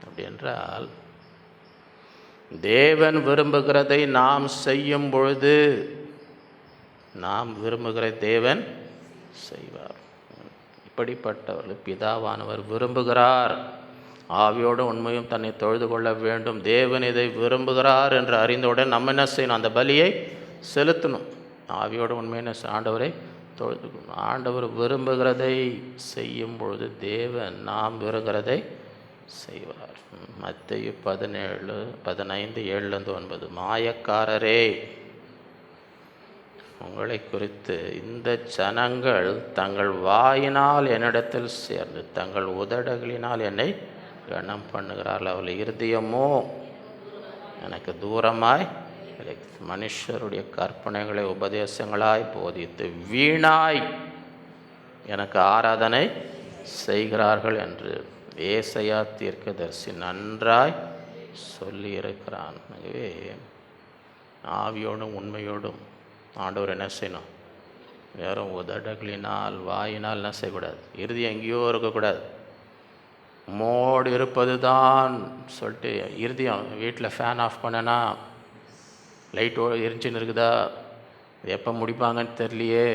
அப்படி என்றால் தேவன் விரும்புகிறதை நாம் செய்யும் பொழுது நாம் விரும்புகிற தேவன் செய்வார். இப்படிப்பட்டவர்கள் பிதாவானவர் விரும்புகிறார். ஆவியோடு உண்மையும் தன்னை தொழுது கொள்ள வேண்டும். தேவன் இதை விரும்புகிறார் என்று அறிந்தவுடன் நம்ம என்ன செய்யணும்? அந்த பலியை செலுத்தணும். ஆவியோடு உண்மையான ஆண்டவரை தொழுது. ஆண்டவர் விரும்புகிறதை செய்யும் பொழுது தேவன் நாம் விரும்புகிறதை செய்வார். மத்தேயு 17:15-7-9. மாயக்காரரே, உங்களை குறித்து இந்த ஜனங்கள் தங்கள் வாயினால் என்னிடத்தில் சேர்ந்து தங்கள் உதடுகளினால் என்னை கனம் பண்ணுகிறார்கள். அவள் இருதயமோ எனக்கு தூரமாய் மனுஷருடைய கற்பனைகளை உபதேசங்களாய் போதித்து வீணாய் எனக்கு ஆராதனை செய்கிறார்கள் என்று ஏசாயா தீர்க்கதரிசி நன்றாய் சொல்லியிருக்கிறான். ஆகவே ஆவியோடும் உண்மையோடும் ஆண்டவர் என்ன செய்யணும்? வெறும் உதடுகளினால் வாயினால் என்ன செய்யக்கூடாது. இறுதி எங்கேயோ இருக்கக்கூடாது. மோடு இருப்பது தான் சொல்லிட்டு இறுதியம் வீட்டில் ஃபேன் ஆஃப் பண்ணனா லைட் எரிஞ்சுன்னு இருக்குதா, எப்போ முடிப்பாங்கன்னு தெரியலையே.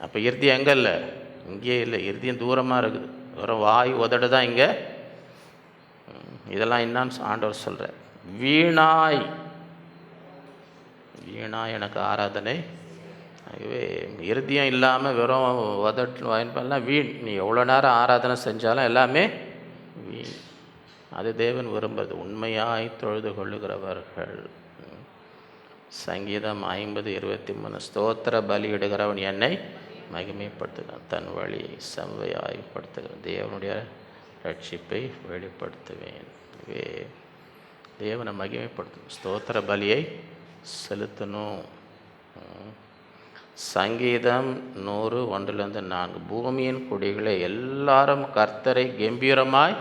அப்போ இறுதியம் எங்கே இல்லை? இங்கே இல்லை. இறுதியம் தூரமாக இருக்குது. வெறும் வாய் உதடு தான் இங்கே. இதெல்லாம் என்னான்னு ஆண்டவர் சொல்கிறார். வீணாய் வீணாய் எனக்கு ஆராதனை. ஆகவே இறுதியம் இல்லாமல் வெறும் உதட்டு வாய்ப்பெல்லாம் வீண். நீ எவ்வளோ நேரம் ஆராதனை செஞ்சாலும் எல்லாமே வீண். அது தேவன் விரும்புறது. உண்மையாய் தொழுது கொள்ளுகிறவர்கள். சங்கீதம் 50:23. ஸ்தோத்திர பலியிடுகிறவன் என்னை மகிமைப்படுத்துகிறான், தன் வழியை செவ்வையாய்ப்படுத்துகிறான், தேவனுடைய ரட்சிப்பை வெளிப்படுத்துவேன். தேவனை மகிமைப்படுத்தணும். ஸ்தோத்திர பலியை செலுத்தணும். சங்கீதம் 100:1-4. பூமியின் குடிகளை எல்லாரும் கர்த்தரை கம்பீரமாய்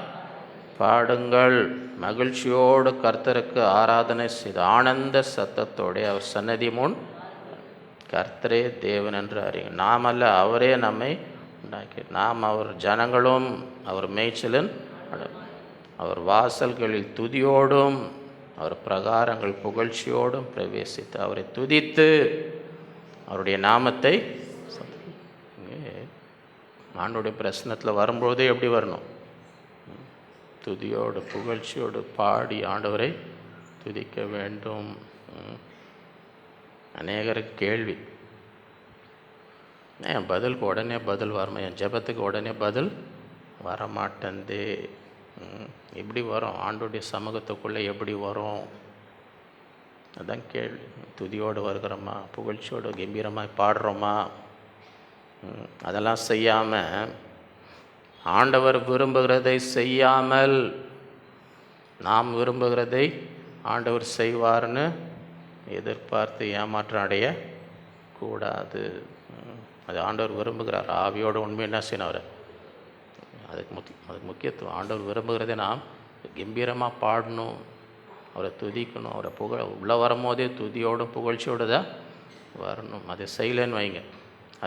பாடுங்கள், மகிழ்ச்சியோடு கர்த்தருக்கு ஆராதனை செய்து ஆனந்த சத்தத்தோடு அவர் சன்னதி முன் கர்த்தரே தேவன் என்று அறியும். நாம் அல்ல, அவரே நம்மை உண்டாக்கி. நாம் அவர் ஜனங்களும் அவர் மேய்ச்சலின் அவர் வாசல்களில் துதியோடும் அவர் பிரகாரங்கள் புகழ்ச்சியோடும் பிரவேசித்து அவரை துதித்து அவருடைய நாமத்தை ஆண்டோடைய பிரசனத்தில் வரும்போதே எப்படி வரணும்? துதியோடு புகழ்ச்சியோடு பாடி ஆண்டவரை துதிக்க வேண்டும். அநேகருக்கு கேள்வி, என் பதிலுக்கு உடனே பதில் வரணும், என் ஜெபத்துக்கு உடனே பதில் வரமாட்டேந்தே. எப்படி வரும்? ஆண்டோடைய சமூகத்துக்குள்ளே எப்படி வரும்? அதுதான் கேள்வி. துதியோடு வருகிறோமா? புகழ்ச்சியோடு கம்பீரமாக பாடுறோமா? அதெல்லாம் செய்யாமல் ஆண்டவர் விரும்புகிறதை செய்யாமல் நாம் விரும்புகிறதை ஆண்டவர் செய்வார்னு எதிர்பார்த்து ஏமாற்றம் அடையக்கூடாது. அது ஆண்டவர் விரும்புகிறார். ஆவியோடு உண்மை என்ன செய்யணும்? அவர் அதுக்கு முக்கியத்துவம். ஆண்டவர் விரும்புகிறதை நாம் கம்பீரமாக பாடணும், அவரை துதிக்கணும். அவரை உள்ளே வரும்போதே துதியோடும் புகழ்ச்சியோடு தான் வரணும். அதை செய்யலைன்னு வைங்க,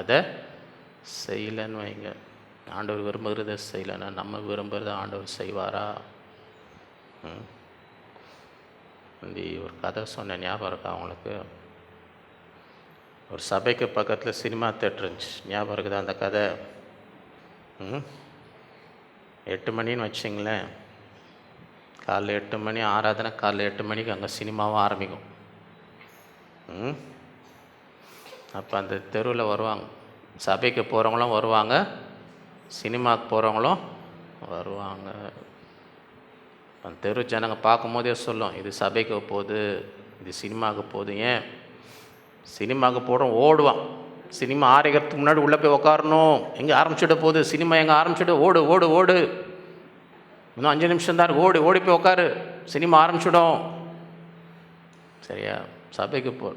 அதை செய்யலைன்னு வைங்க. ஆண்டவர் விரும்புகிறத செய்யலைன்னா நம்ம விரும்புகிறத ஆண்டவர் செய்வாரா? ஒரு கதை சொன்ன ஞாபகம் இருக்கா அவங்களுக்கு? ஒரு சபைக்கு பக்கத்தில் சினிமா தேட்டர் இருந்துச்சு. ஞாபகம் இருக்குதா அந்த கதை? 8 மணின்னு வச்சிங்களேன். காலைல 8 மணி ஆராதனை. காலைல 8 மணிக்கு அங்கே சினிமாவும் ஆரம்பிக்கும். அப்போ அந்த தெருவில் வருவாங்க, சபைக்கு போகிறவங்களும் வருவாங்க, சினிமாவுக்கு போகிறவங்களும் வருவாங்க. அந்த தெரு ஜனங்க பார்க்கும்போதே சொல்லும், இது சபைக்கு போகுது, இது சினிமாவுக்கு போகுது. ஏன் சினிமாவுக்கு போகிறோம் ஓடுவான். சினிமா ஆரம்பிக்கிறதுக்கு முன்னாடி உள்ளே போய் உட்காரணும். எங்கே ஆரம்பிச்சுட போகுது சினிமா, எங்கே ஆரம்பிச்சுடு, ஓடு ஓடு ஓடு, இன்னும் 5 நிமிஷம் தான் இருக்கு, ஓடி ஓடி போய் உட்காரு, சினிமா ஆரம்பிச்சிடும். சரியா? சபைக்கு போ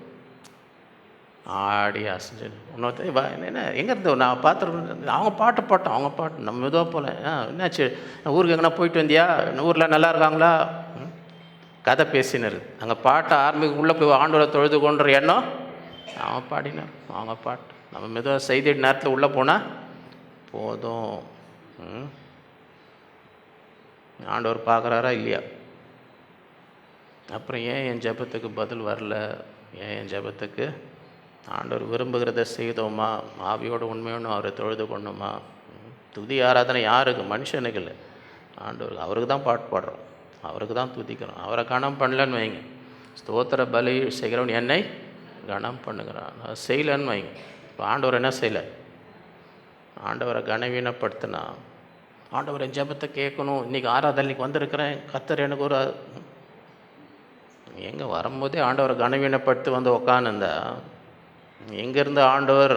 ஆடி அசைஞ்சு இன்னொருத்தர் என்ன எங்கே இருந்து நான் பார்த்துருக்கேன், அவங்க பாட்டு பாட்டோம், அவங்க பாட்டு நம்ம மெதுவாக போகல. என்னாச்சு, ஊருக்கு எங்கன்னா போயிட்டு வந்தியா, ஊரில் நல்லா இருக்காங்களா, கதை பேசினர். அங்கே பாட்டை ஆரம்பிக்க உள்ளே போய் ஆண்டவரை தொழுது கொன்ற எண்ணம் அவன் பாடினார். அவங்க பாட்டு நம்ம மெதுவாக செய்தி நேரத்தில் உள்ளே போனால் போதும். ஆண்டவர் பார்க்குறாரா இல்லையா? அப்புறம் ஏன் என் ஜெபத்துக்கு பதில் வரல, ஏன் என் ஜெபத்துக்கு ஆண்டவர் விரும்புகிறத செய்தோமா, ஆவியோடு உண்மையோடு அவரை தொழுது கொண்டோமா? துதி ஆராதனை யாருக்கு? மனுஷனுக்கு இல்லை, ஆண்டவருக்கு. அவருக்கு தான் பாட்டு பாடுறோம், அவருக்கு தான் துதிக்கிறோம். அவரை கனம் பண்ணலன்னு வைங்க, ஸ்தோத்திர பலி செய்கிறவன் என்னை கனம் பண்ணுகிறான், செய்யலன்னு வைங்க. இப்போ ஆண்டவர் என்ன செய்யலை, ஆண்டவரை கனவீனப்படுத்தினா, ஆண்டவரை ஜெபத்தை கேட்கணும், இன்றைக்கி ஆராதனைக்கு வந்திருக்கிறேன், கர்த்தர் எனக்கு ஒரு எங்கே வரும்போதே ஆண்டவரை கனவீனப்படுத்தி வந்து உக்காந்துருந்தா எங்கேருந்து ஆண்டவர்?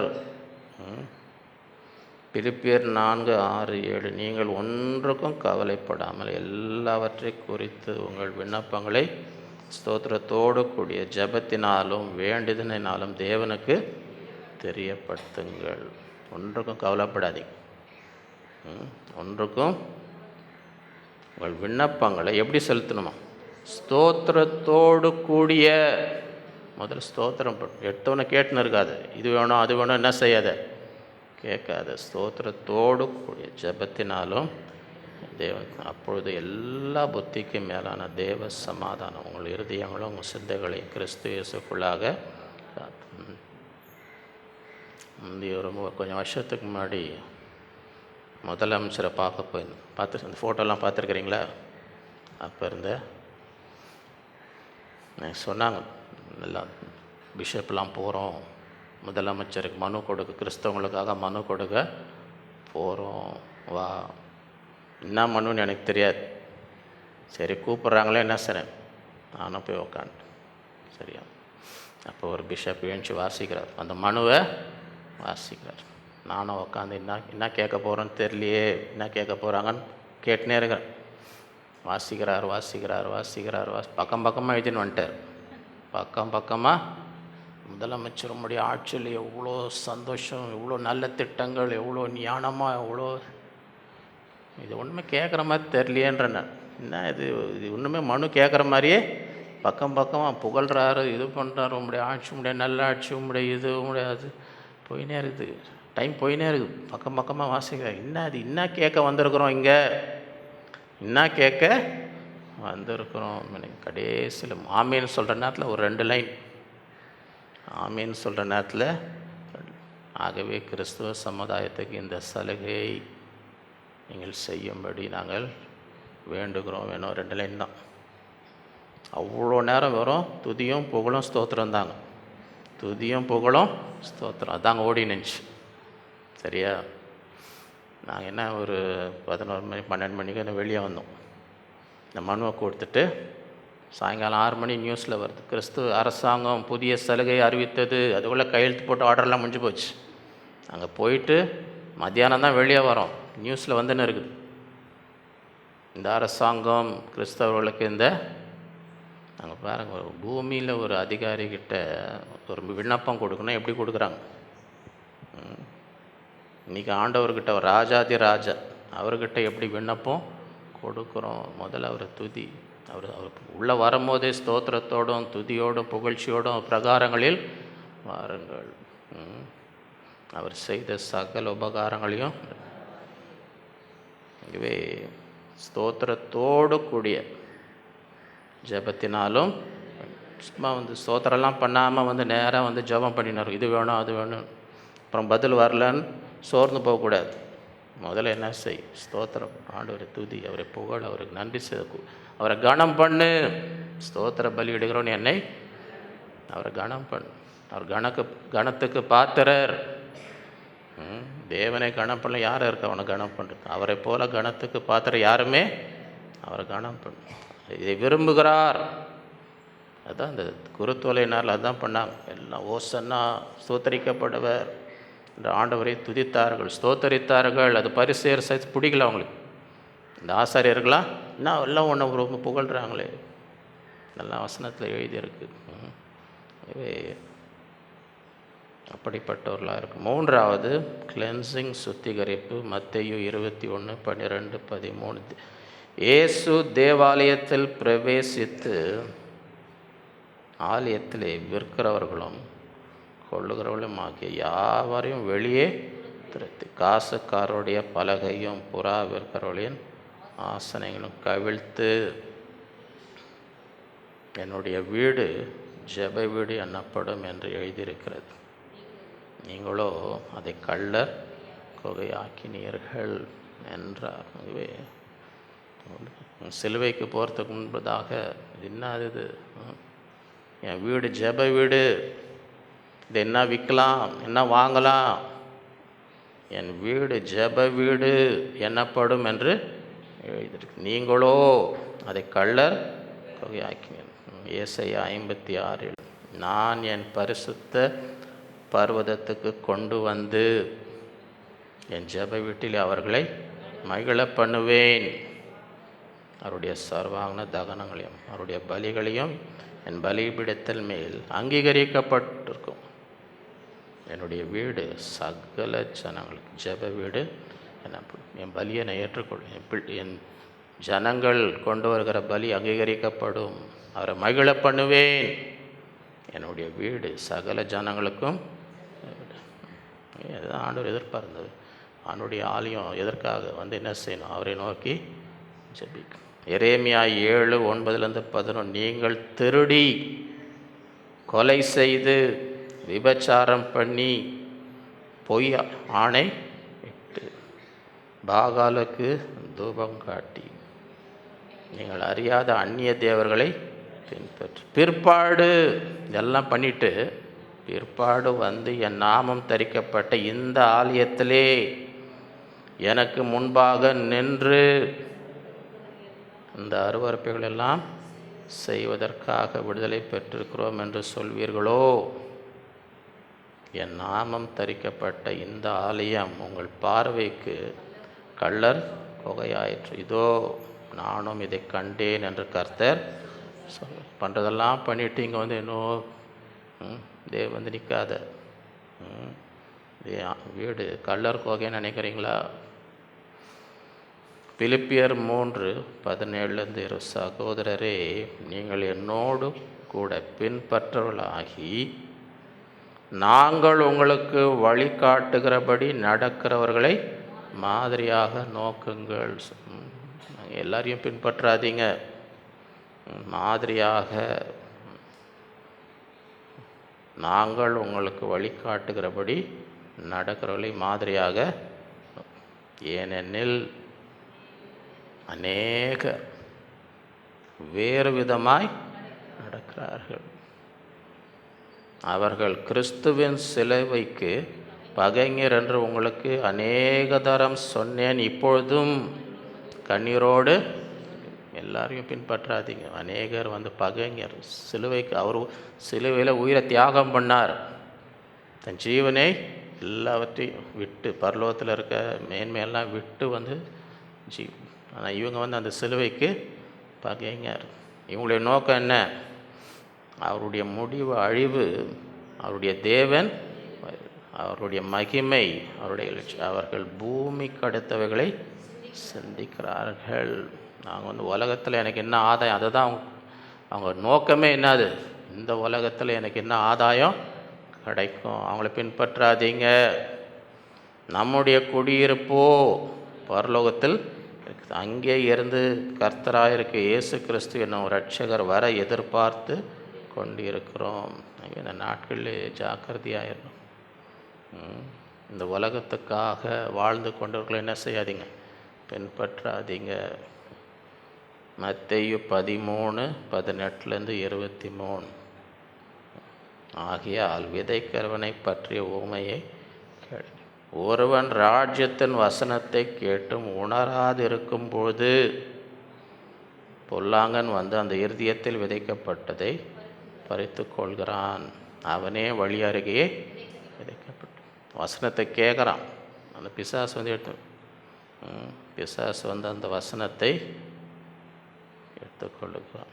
பிலிப்பியர் 4:6-7 நீங்கள் ஒன்றுக்கும் கவலைப்படாமல் எல்லாவற்றை குறித்து உங்கள் விண்ணப்பங்களை ஸ்தோத்திரத்தோடு கூடிய ஜெபத்தினாலும் வேண்டுதலினாலும் தேவனுக்கு தெரியப்படுத்துங்கள். ஒன்றுக்கும் கவலைப்படாதீங்க. ஒன்றுக்கும் உங்கள் விண்ணப்பங்களை எப்படி செலுத்தணுமா? ஸ்தோத்திரத்தோடு கூடிய. முதல்ல ஸ்தோத்திரம் எடுத்தவொன்னே கேட்டுன்னு இருக்காது, இது வேணும் அது வேணும், என்ன செய்யாத கேட்காத. ஸ்தோத்திரத்தோடு கூடிய ஜெபத்தினாலும் தேவன், அப்பொழுது எல்லா புத்திக்கும் மேலான தேவ சமாதானம் உங்கள் இருதயங்களும் உங்கள் சிந்தைகளையும் கிறிஸ்து இயேசுக்குள்ளாக. முந்தைய கொஞ்சம் வருஷத்துக்கு முன்னாடி முதலமைச்சரை பார்க்க போயிருந்தேன். அந்த ஃபோட்டோலாம் பார்த்துருக்குறீங்களா? அப்போ இருந்த சொன்னாங்க, எல்லாம் பிஷப்லாம் போகிறோம், முதலமைச்சருக்கு மனு கொடுக்க, கிறிஸ்தவங்களுக்காக மனு கொடுக்க போகிறோம், வா. என்ன மனுன்னு எனக்கு தெரியாது. சரி கூப்பிட்றாங்களே, என்ன செய்றேன், நானும் போய் உக்காந்துட்டேன். சரியா? அப்போ ஒரு பிஷப் எழுந்துச்சி வாசிக்கிறார், அந்த மனுவை வாசிக்கிறார். நானும் உக்காந்து என்ன கேட்க போகிறோன்னு தெரியலையே, என்ன கேட்க போகிறாங்கன்னு கேட்டுனே இருக்கிறேன். வாசிக்கிறார் வாசிக்கிறார் வாசிக்கிறார் பக்கம் பக்கமாக எழுதின்னு வந்துட்டார். பக்கம் பக்கமாக முதலமைச்சருடைய ஆட்சியில் எவ்வளோ சந்தோஷம், எவ்வளோ நல்ல திட்டங்கள், எவ்வளோ ஞானமாக, எவ்வளோ இது ஒன்றுமே கேட்குற மாதிரி தெரியலையேன்றன. என்ன இது ஒன்றுமே மனு கேட்குற மாதிரியே பக்கம் பக்கமாக புகழ்கிறாரு, இது பண்ணுறாரு, உங்களுடைய ஆட்சி, உங்களுடைய நல்ல ஆட்சி, உங்களுடைய இது, உங்களுடைய அது போயினே இருக்குது. டைம் போயினே இருக்குது. பக்கம் பக்கமாக வாசிக்கிறார். என்ன அது, என்ன கேட்க வந்திருக்கிறோம் இங்கே, என்ன கேட்க வந்திருக்கிறோம். கடைசியில் ஆமீன்னு சொல்கிற நேரத்தில் ஒரு 2 லைன், ஆமீன்னு சொல்கிற நேரத்தில், ஆகவே கிறிஸ்துவ சமுதாயத்துக்கு இந்த சலுகையை நீங்கள் செய்யும்படி நாங்கள் வேண்டுகிறோம். வேணும் 2 லைன் தான். அவ்வளோ நேரம் வரும். துதியும் புகழும் ஸ்தோத்திரம் தாங்க, துதியும் புகழும் ஸ்தோத்திரம் அதாங்க ஓடி நினச்சி. சரியா? நாங்கள் என்ன ஒரு 11 மணி 12 மணிக்கு வெளியே வந்தோம். இந்த மனுவை கொடுத்துட்டு சாயங்காலம் 6 மணி நியூஸில் வருது, கிறிஸ்துவ அரசாங்கம் புதிய சலுகை அறிவித்தது. அதுக்குள்ளே கையெழுத்து போட்டு ஆர்டர்லாம் முடிஞ்சு போச்சு. அங்கே போயிட்டு மத்தியானம் தான் வெளியே வரோம், நியூஸில் வந்துன்னு இருக்குது, இந்த அரசாங்கம் கிறிஸ்தவர்களுக்கு இந்த. நாங்கள் பாருங்கள், ஒரு பூமியில் ஒரு அதிகாரிகிட்ட ஒரு விண்ணப்பம் கொடுக்கணும், எப்படி கொடுக்குறாங்க? இன்றைக்கி ஆண்டவர்கிட்ட, ஒரு ராஜாதி ராஜா, அவர்கிட்ட எப்படி விண்ணப்பம் கொடுக்குறோம்? முதல்ல அவரை துதி. அவர் உள்ளே வரும்போதே ஸ்தோத்திரத்தோடும் துதியோடும் புகழ்ச்சியோடும் பிரகாரங்களில் வாருங்கள். அவர் செய்த சகல உபகாரங்களையும். இதுவே ஸ்தோத்திரத்தோடு கூடிய ஜெபத்தினாலும், சும்மா ஸ்தோத்திரம்லாம் பண்ணாமல் நேராக ஜெபம் பண்ணினார், இது வேணும் அது வேணும், அப்புறம் பதில் வரலன்னு சோர்ந்து போகக்கூடாது. முதல்ல என்ன செய், ஸ்தோத்திரம், ஆண்டவரை துதி, அவரை புகழ், அவருக்கு நன்றி செய்ய, அவரை கனம் பண்ணு. ஸ்தோத்திர பலி இடுகிறோன்னு என்னை அவரை கனம் பண்ணு. அவர் கணத்துக்கு பாத்திரர். தேவனை கனம் பண்ணல, யாரும் இருக்க அவனை கனம் பண்ணுறது? அவரை போல கனத்துக்கு பாத்திர யாருமே அவரை கனம் பண்ண இதை விரும்புகிறார். அதுதான் இந்த குருத்தோலையினால் அதுதான் பண்ணாங்க. எல்லாம் ஓசன்னா ஸ்தோத்தரிக்கப்படுவர் இந்த ஆண்டவரை துதித்தார்கள், ஸ்தோத்தரித்தார்கள். அது பரிசேயர் சைஸ் பிடிக்கல அவங்களுக்கு. இந்த ஆசாரியர்களாம் என்ன எல்லாம் ஒன்று ரொம்ப புகழ்கிறாங்களே, நல்லா வசனத்தில் எழுதியிருக்கு. அப்படிப்பட்டவர்களாக இருக்கும். மூன்றாவது கிளென்சிங், சுத்திகரிப்பு. மத்தேயு 21:12-13. இயேசு தேவாலயத்தில் பிரவேசித்து ஆலயத்திலே விற்கிறவர்களும் கொள்ளுகிறவர்களும் ஆகிய யாவரையும் வெளியே திருத்தி காசுக்காரருடைய பலகையும் புறா விற்கிறவர்களின் ஆசனைகளும் கவிழ்த்து, என்னுடைய வீடு ஜெப வீடு எனப்படும் என்று எழுதியிருக்கிறது, நீங்களோ அதை கள்ளர் கொகையாக்கினீர்கள் என்றார். இதுவே சிலுவைக்கு போகிறதுக்கு முன்பதாக என்னது, என் வீடு ஜெப வீடு, இது என்ன விற்கலாம் என்ன வாங்கலாம், என் வீடு ஜெப வீடு எனப்படும் என்று எழுதியிருக்கு, நீங்களோ அதை கள்ளர் கொகையாக்கினீர்கள். ஏசாயா 56, நான் என் பரிசுத்த பர்வதத்துக்கு கொண்டு வந்து என் ஜெப வீட்டில் அவர்களை மகிழ பண்ணுவேன், அவருடைய சர்வாங்க தகனங்களையும் அவருடைய பலிகளையும் என் பலிபீடத்தில் மேல் அங்கீகரிக்கப்பட்டிருக்கும். என்னுடைய வீடு சகல ஜனங்களுக்கு ஜெப வீடு எனப்படும். என் பலியை நான் ஏற்றுக்கொள்வேன், என் ஜனங்கள் கொண்டு வருகிற பலி அங்கீகரிக்கப்படும், அவரை மகிழ பண்ணுவேன், என்னுடைய வீடு சகல ஜனங்களுக்கும். அதுதான் ஆண்டவர் எதிர்பார்த்தது. ஆண்டுடைய ஆலயம் எதற்காக வந்து என்ன செய்யணும், அவரை நோக்கி ஜெபிக்கும். எரேமியா 7:9-11. நீங்கள் திருடி கொலை செய்து விபச்சாரம் பண்ணி பொய் ஆணை இட்டு பாகாலுக்கு தூபம் காட்டி நீங்கள் அறியாத அந்நிய தேவர்களை பின்பற்று, பிற்பாடு இதெல்லாம் பண்ணிட்டு பிற்பாடு வந்து என் நாமம் தரிக்கப்பட்ட இந்த ஆலயத்திலே எனக்கு முன்பாக நின்று இந்த அருவருப்பைகள் எல்லாம் செய்வதற்காக விடுதலை பெற்றிருக்கிறோம் என்று சொல்வீர்களோ, என் நாமம் தரிக்கப்பட்ட இந்த ஆலயம் உங்கள் பார்வைக்கு கள்ளர் கொகையாயிற்று, இதோ நானும் இதை கண்டேன் என்று கர்த்தர் பண்ணுறதெல்லாம் பண்ணிவிட்டு இங்கே வந்து இன்னும் வந்து நிற்காத, வீடு கள்ளர் கோகைன்னு நினைக்கிறீங்களா? பிலிப்பியர் 3:17-20. சகோதரரே, நீங்கள் என்னோடு கூட பின்பற்றவர்களாகி நாங்கள் உங்களுக்கு வழிகாட்டுகிறபடி நடக்கிறவர்களை மாதிரியாக நோக்குங்கள். எல்லாரையும் பின்பற்றாதீங்க, மாதிரியாக நாங்கள் உங்களுக்கு வழிகாட்டுகிறபடி நடக்கிறவர்களை மாதிரியாக. ஏனெனில் அநேக வேறு விதமாய் நடக்கிறார்கள், அவர்கள் கிறிஸ்துவின் சிலுவைக்கு பகைஞர் என்று உங்களுக்கு அநேக தரம் சொன்னேன், இப்பொழுதும் கண்ணீரோடு. எல்லாரையும் பின்பற்றாதீங்க. அநேகர் வந்து பகைஞர், சிலுவைக்கு அவர் சிலுவையில் உயிரை தியாகம் பண்ணார், தன் ஜீவனை எல்லாவற்றையும் விட்டு பரலோகத்தில் இருக்க மேன்மையெல்லாம் விட்டு வந்து ஆனால் இவங்க வந்து அந்த சிலுவைக்கு பகைஞர். இவங்களுடைய நோக்கம் என்ன? அவருடைய முடிவு அழிவு, அவருடைய தேவன், அவருடைய மகிமை, அவருடைய அவர்கள் பூமிக்கு அடுத்தவைகளை சிந்திக்கிறார்கள். நாங்கள் வந்து உலகத்தில் எனக்கு என்ன ஆதாயம், அதை தான் அவங்க நோக்கமே என்னது, இந்த உலகத்தில் எனக்கு என்ன ஆதாயம் கிடைக்கும், அவங்கள பின்பற்றாதீங்க. நம்முடைய குடியிருப்போ பரலோகத்தில் இருக்குது, அங்கே இருந்து கர்த்தராக இருக்க இயேசு கிறிஸ்து என்னும் இரட்சகர் வர எதிர்பார்த்து கொண்டு இருக்கிறோம். இந்த நாட்களில் ஜாக்கிரதையாயிடணும். இந்த உலகத்துக்காக வாழ்ந்து கொண்டவர்களை என்ன செய்யாதீங்க, பின்பற்றாதீங்க. மத்தேயு 13:18-23. ஆகையால் விதைக்கிறவனை பற்றிய உவமையை கேள். ஒருவன் ராஜ்யத்தின் வசனத்தை கேட்டும் உணராதிருக்கும் பொழுது பொல்லாங்கன் வந்து அந்த இருதயத்தில் விதைக்கப்பட்டதை பறித்து கொள்கிறான். அவனே வழி அருகே விதைக்கப்பட்டு வசனத்தை கேட்குறான். அந்த பிசாசு வந்து பிசாசு வந்து அந்த வசனத்தை எடுத்துக்கொள்ளுகிறான்.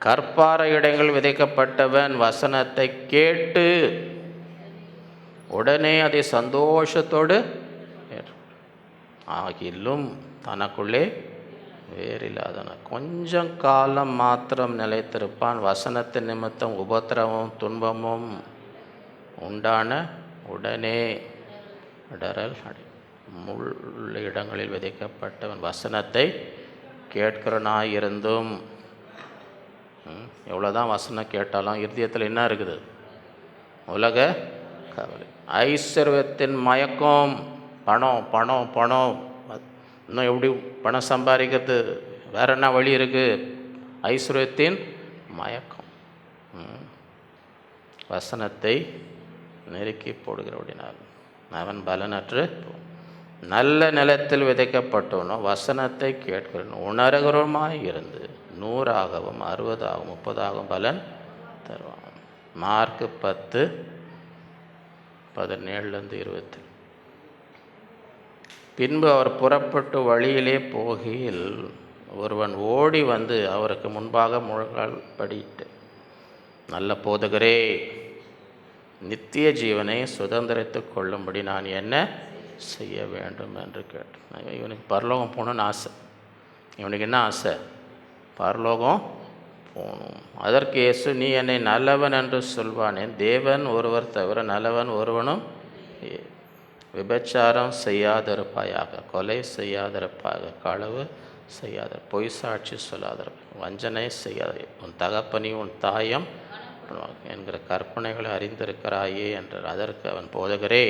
கற்பாறை இடங்கள் விதைக்கப்பட்டவன் வசனத்தை கேட்டு உடனே அதை சந்தோஷத்தோடு ஆகிலும் தனக்குள்ளே வேறில்லாதன கொஞ்சம் காலம் மாத்திரம் நிலைத்திருப்பான். வசனத்தின் நிமித்தம் உபத்திரமும் துன்பமும் உண்டான உடனே இடரல் முள் இடங்களில் விதைக்கப்பட்டவன் வசனத்தை கேட்கிறனாயிருந்தும் எவ்வளோதான் வசனம் கேட்டாலும் இருதயத்தில் என்ன இருக்குது? உலக கவலை, ஐஸ்வர்யத்தின் மயக்கம், பணம் பணம் பணம், இன்னும் எப்படி பணம் சம்பாதிக்கிறது, வேற என்ன வழி இருக்குது? ஐஸ்வர்யத்தின் மயக்கம் வசனத்தை நெருக்கி போடுகிறபடினால் அவன் பலனற்று நல்ல நிலத்தில் விதைக்கப்பட்டவனோ வசனத்தை கேட்கிறோம் உணர்கிறோமாய் இருந்து 100ஆகவும் 60ஆகவும் 30ஆகவும் பலன் தருவான். மார்க்கு 10:17-20. பின்பு அவர் புறப்பட்டு வழியிலே போகையில் ஒருவன் ஓடி வந்து அவருக்கு முன்பாக முழங்கால் படிட்டு, நல்ல போதகரே, நித்திய ஜீவனை சுதந்திரித்து கொள்ளும்படி நான் என்ன செய்ய வேண்டும் என்று கேட்டேன். இவனுக்கு பரலோகம் போகணுன்னு ஆசை. இவனுக்கு என்ன ஆசை? பரலோகம் போகணும். அதற்கு இயேசு, நீ என்னை நல்லவன் என்று சொல்வானேன். தேவன் ஒருவர் தவிர நல்லவன் ஒருவனும். விபச்சாரம் செய்யாதிருப்பாயாக, கொலை செய்யாதிருப்பாயாக, களவு செய்யாத, பொய் சாட்சி சொல்லாதிருப்பாய், வஞ்சனை செய்யாத, உன் தகப்பனையும் உன் தாயும் என்கிற கற்பனைகளை அறிந்திருக்கிறாயே என்றார். அதற்கு அவன், போதகரே,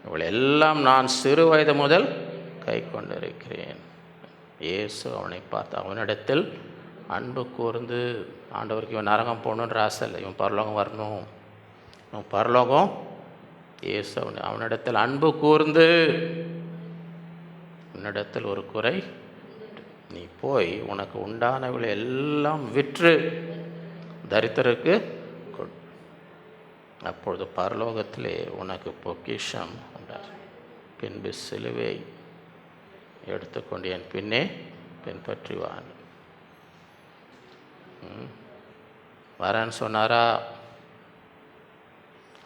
இவளெல்லாம் நான் சிறு வயது முதல் கை கொண்டிருக்கிறேன். இயேசு அவனை பார்த்து அவனிடத்தில் அன்பு கூர்ந்து, ஆண்டவருக்கு இவன் நரகம் போகணுன்ற ஆசை இல்லை, இவன் பரலோகம் வரணும், இவன் பரலோகம். இயேசு அவனிடத்தில் அன்பு கூர்ந்து, உன்னிடத்தில் ஒரு குறை, நீ போய் உனக்கு உண்டானவளை எல்லாம் விற்று தரித்திரருக்கு கொடு, அப்பொழுது பரலோகத்திலே உனக்கு பொக்கிஷம் உண்டார். பின்பு சிலுவை எடுத்துக்கொண்டு என் பின்னே பின்பற்றுவான். வரேன்னு சொன்னாரா?